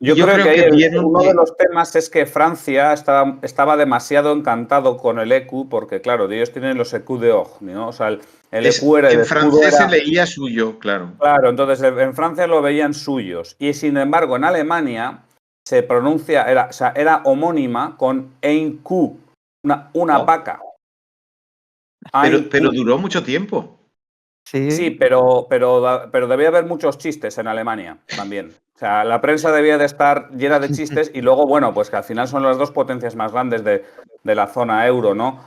Yo creo que uno de los temas es que Francia estaba demasiado encantado con el ECU, porque claro, ellos tienen los ECU de OG, ¿no? O sea, el ECU era el en escudo francés se leía suyo, claro. Claro, entonces en Francia lo veían suyos. Y sin embargo, en Alemania se pronuncia, era homónima con ein Q, una vaca. Pero duró mucho tiempo. Sí, pero debía haber muchos chistes en Alemania también. O sea, la prensa debía de estar llena de chistes y luego, bueno, pues que al final son las dos potencias más grandes de la zona euro, ¿no?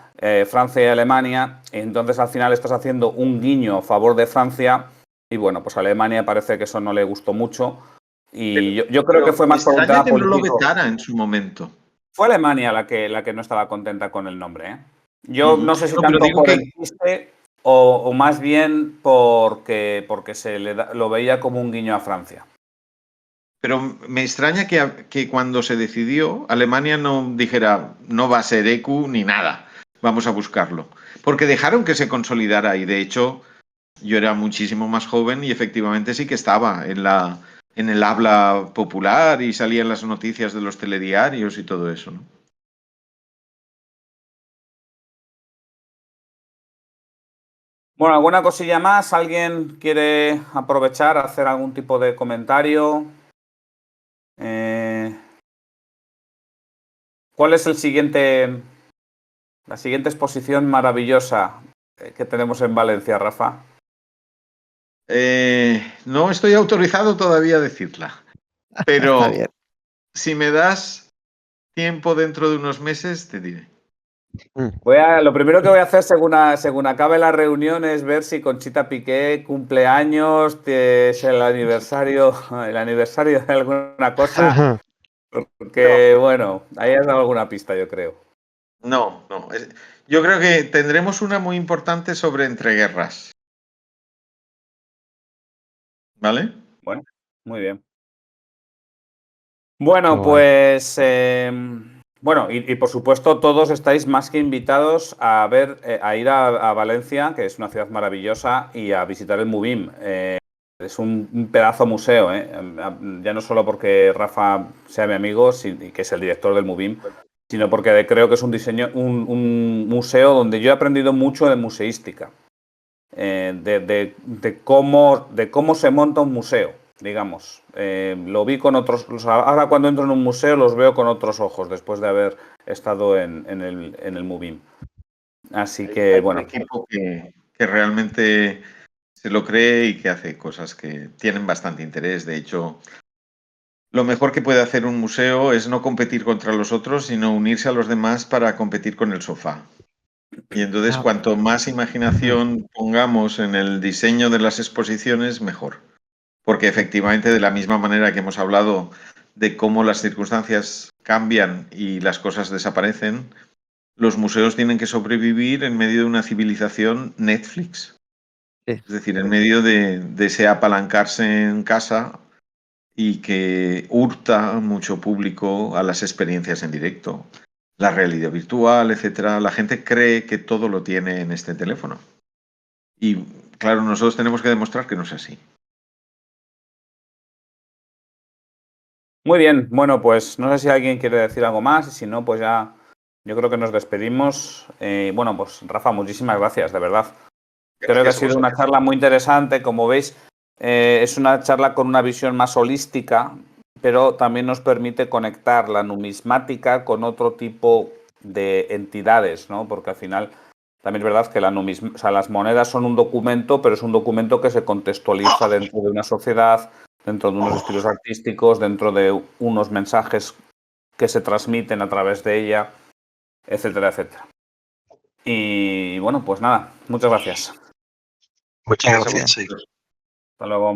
Francia y Alemania. Y entonces al final estás haciendo un guiño a favor de Francia y bueno, pues a Alemania parece que eso no le gustó mucho. Y yo creo que fue más por un tema político. No lo vetara en su momento. Fue Alemania la que no estaba contenta con el nombre, ¿eh? Yo no sé si tanto por el chiste o más bien porque lo veía como un guiño a Francia. Pero me extraña que cuando se decidió, Alemania no dijera, no va a ser EQ ni nada, vamos a buscarlo. Porque dejaron que se consolidara y de hecho yo era muchísimo más joven y efectivamente sí que estaba en el habla popular y salían las noticias de los telediarios y todo eso, ¿no? Bueno, ¿alguna cosilla más? ¿Alguien quiere aprovechar, hacer algún tipo de comentario? ¿Cuál es la siguiente exposición maravillosa que tenemos en Valencia, Rafa? No estoy autorizado todavía a decirla, Está pero bien. si me das tiempo dentro de unos meses, te diré. Lo primero que voy a hacer según acabe la reunión es ver si Conchita Piqué cumple años, es el aniversario de alguna cosa, porque bueno, ahí has dado alguna pista, yo creo. No. Yo creo que tendremos una muy importante sobre entreguerras. ¿Vale? Bueno, muy bien. Bueno, Qué guay. pues bueno, y por supuesto todos estáis más que invitados a ir a Valencia, que es una ciudad maravillosa, y a visitar el MUBIM. Es un pedazo museo, ya no solo porque Rafa sea mi amigo y que es el director del MUBIM, sino porque creo que es un museo donde yo he aprendido mucho de museística, de cómo se monta un museo, digamos. Lo vi con otros. Ahora cuando entro en un museo los veo con otros ojos, después de haber estado en el MUBIM. Así que, Hay un bueno. equipo que realmente se lo cree y que hace cosas que tienen bastante interés. De hecho, lo mejor que puede hacer un museo es no competir contra los otros, sino unirse a los demás para competir con el sofá. Y entonces, Ah, cuanto más imaginación pongamos en el diseño de las exposiciones, mejor. Porque efectivamente, de la misma manera que hemos hablado de cómo las circunstancias cambian y las cosas desaparecen, los museos tienen que sobrevivir en medio de una civilización Netflix. sí. Es decir, en medio de ese apalancarse en casa y que hurta mucho público a las experiencias en directo, la realidad virtual, etcétera. La gente cree que todo lo tiene en este teléfono. Y claro, nosotros tenemos que demostrar que no es así. Muy bien, bueno, pues no sé si alguien quiere decir algo más, y si no, pues ya yo creo que nos despedimos. Bueno, pues Rafa, muchísimas gracias, de verdad. Creo que ha Gracias a sido una vosotros. charla muy interesante. Como veis, es una charla con una visión más holística, pero también nos permite conectar la numismática con otro tipo de entidades, ¿no? Porque al final también es verdad que las monedas son un documento, pero es un documento que se contextualiza dentro de una sociedad, dentro de unos estilos artísticos, dentro de unos mensajes que se transmiten a través de ella, etcétera, etcétera. Y bueno, pues nada, muchas gracias. Muchas Gracias a gracias. Sí. vosotros. Hasta luego.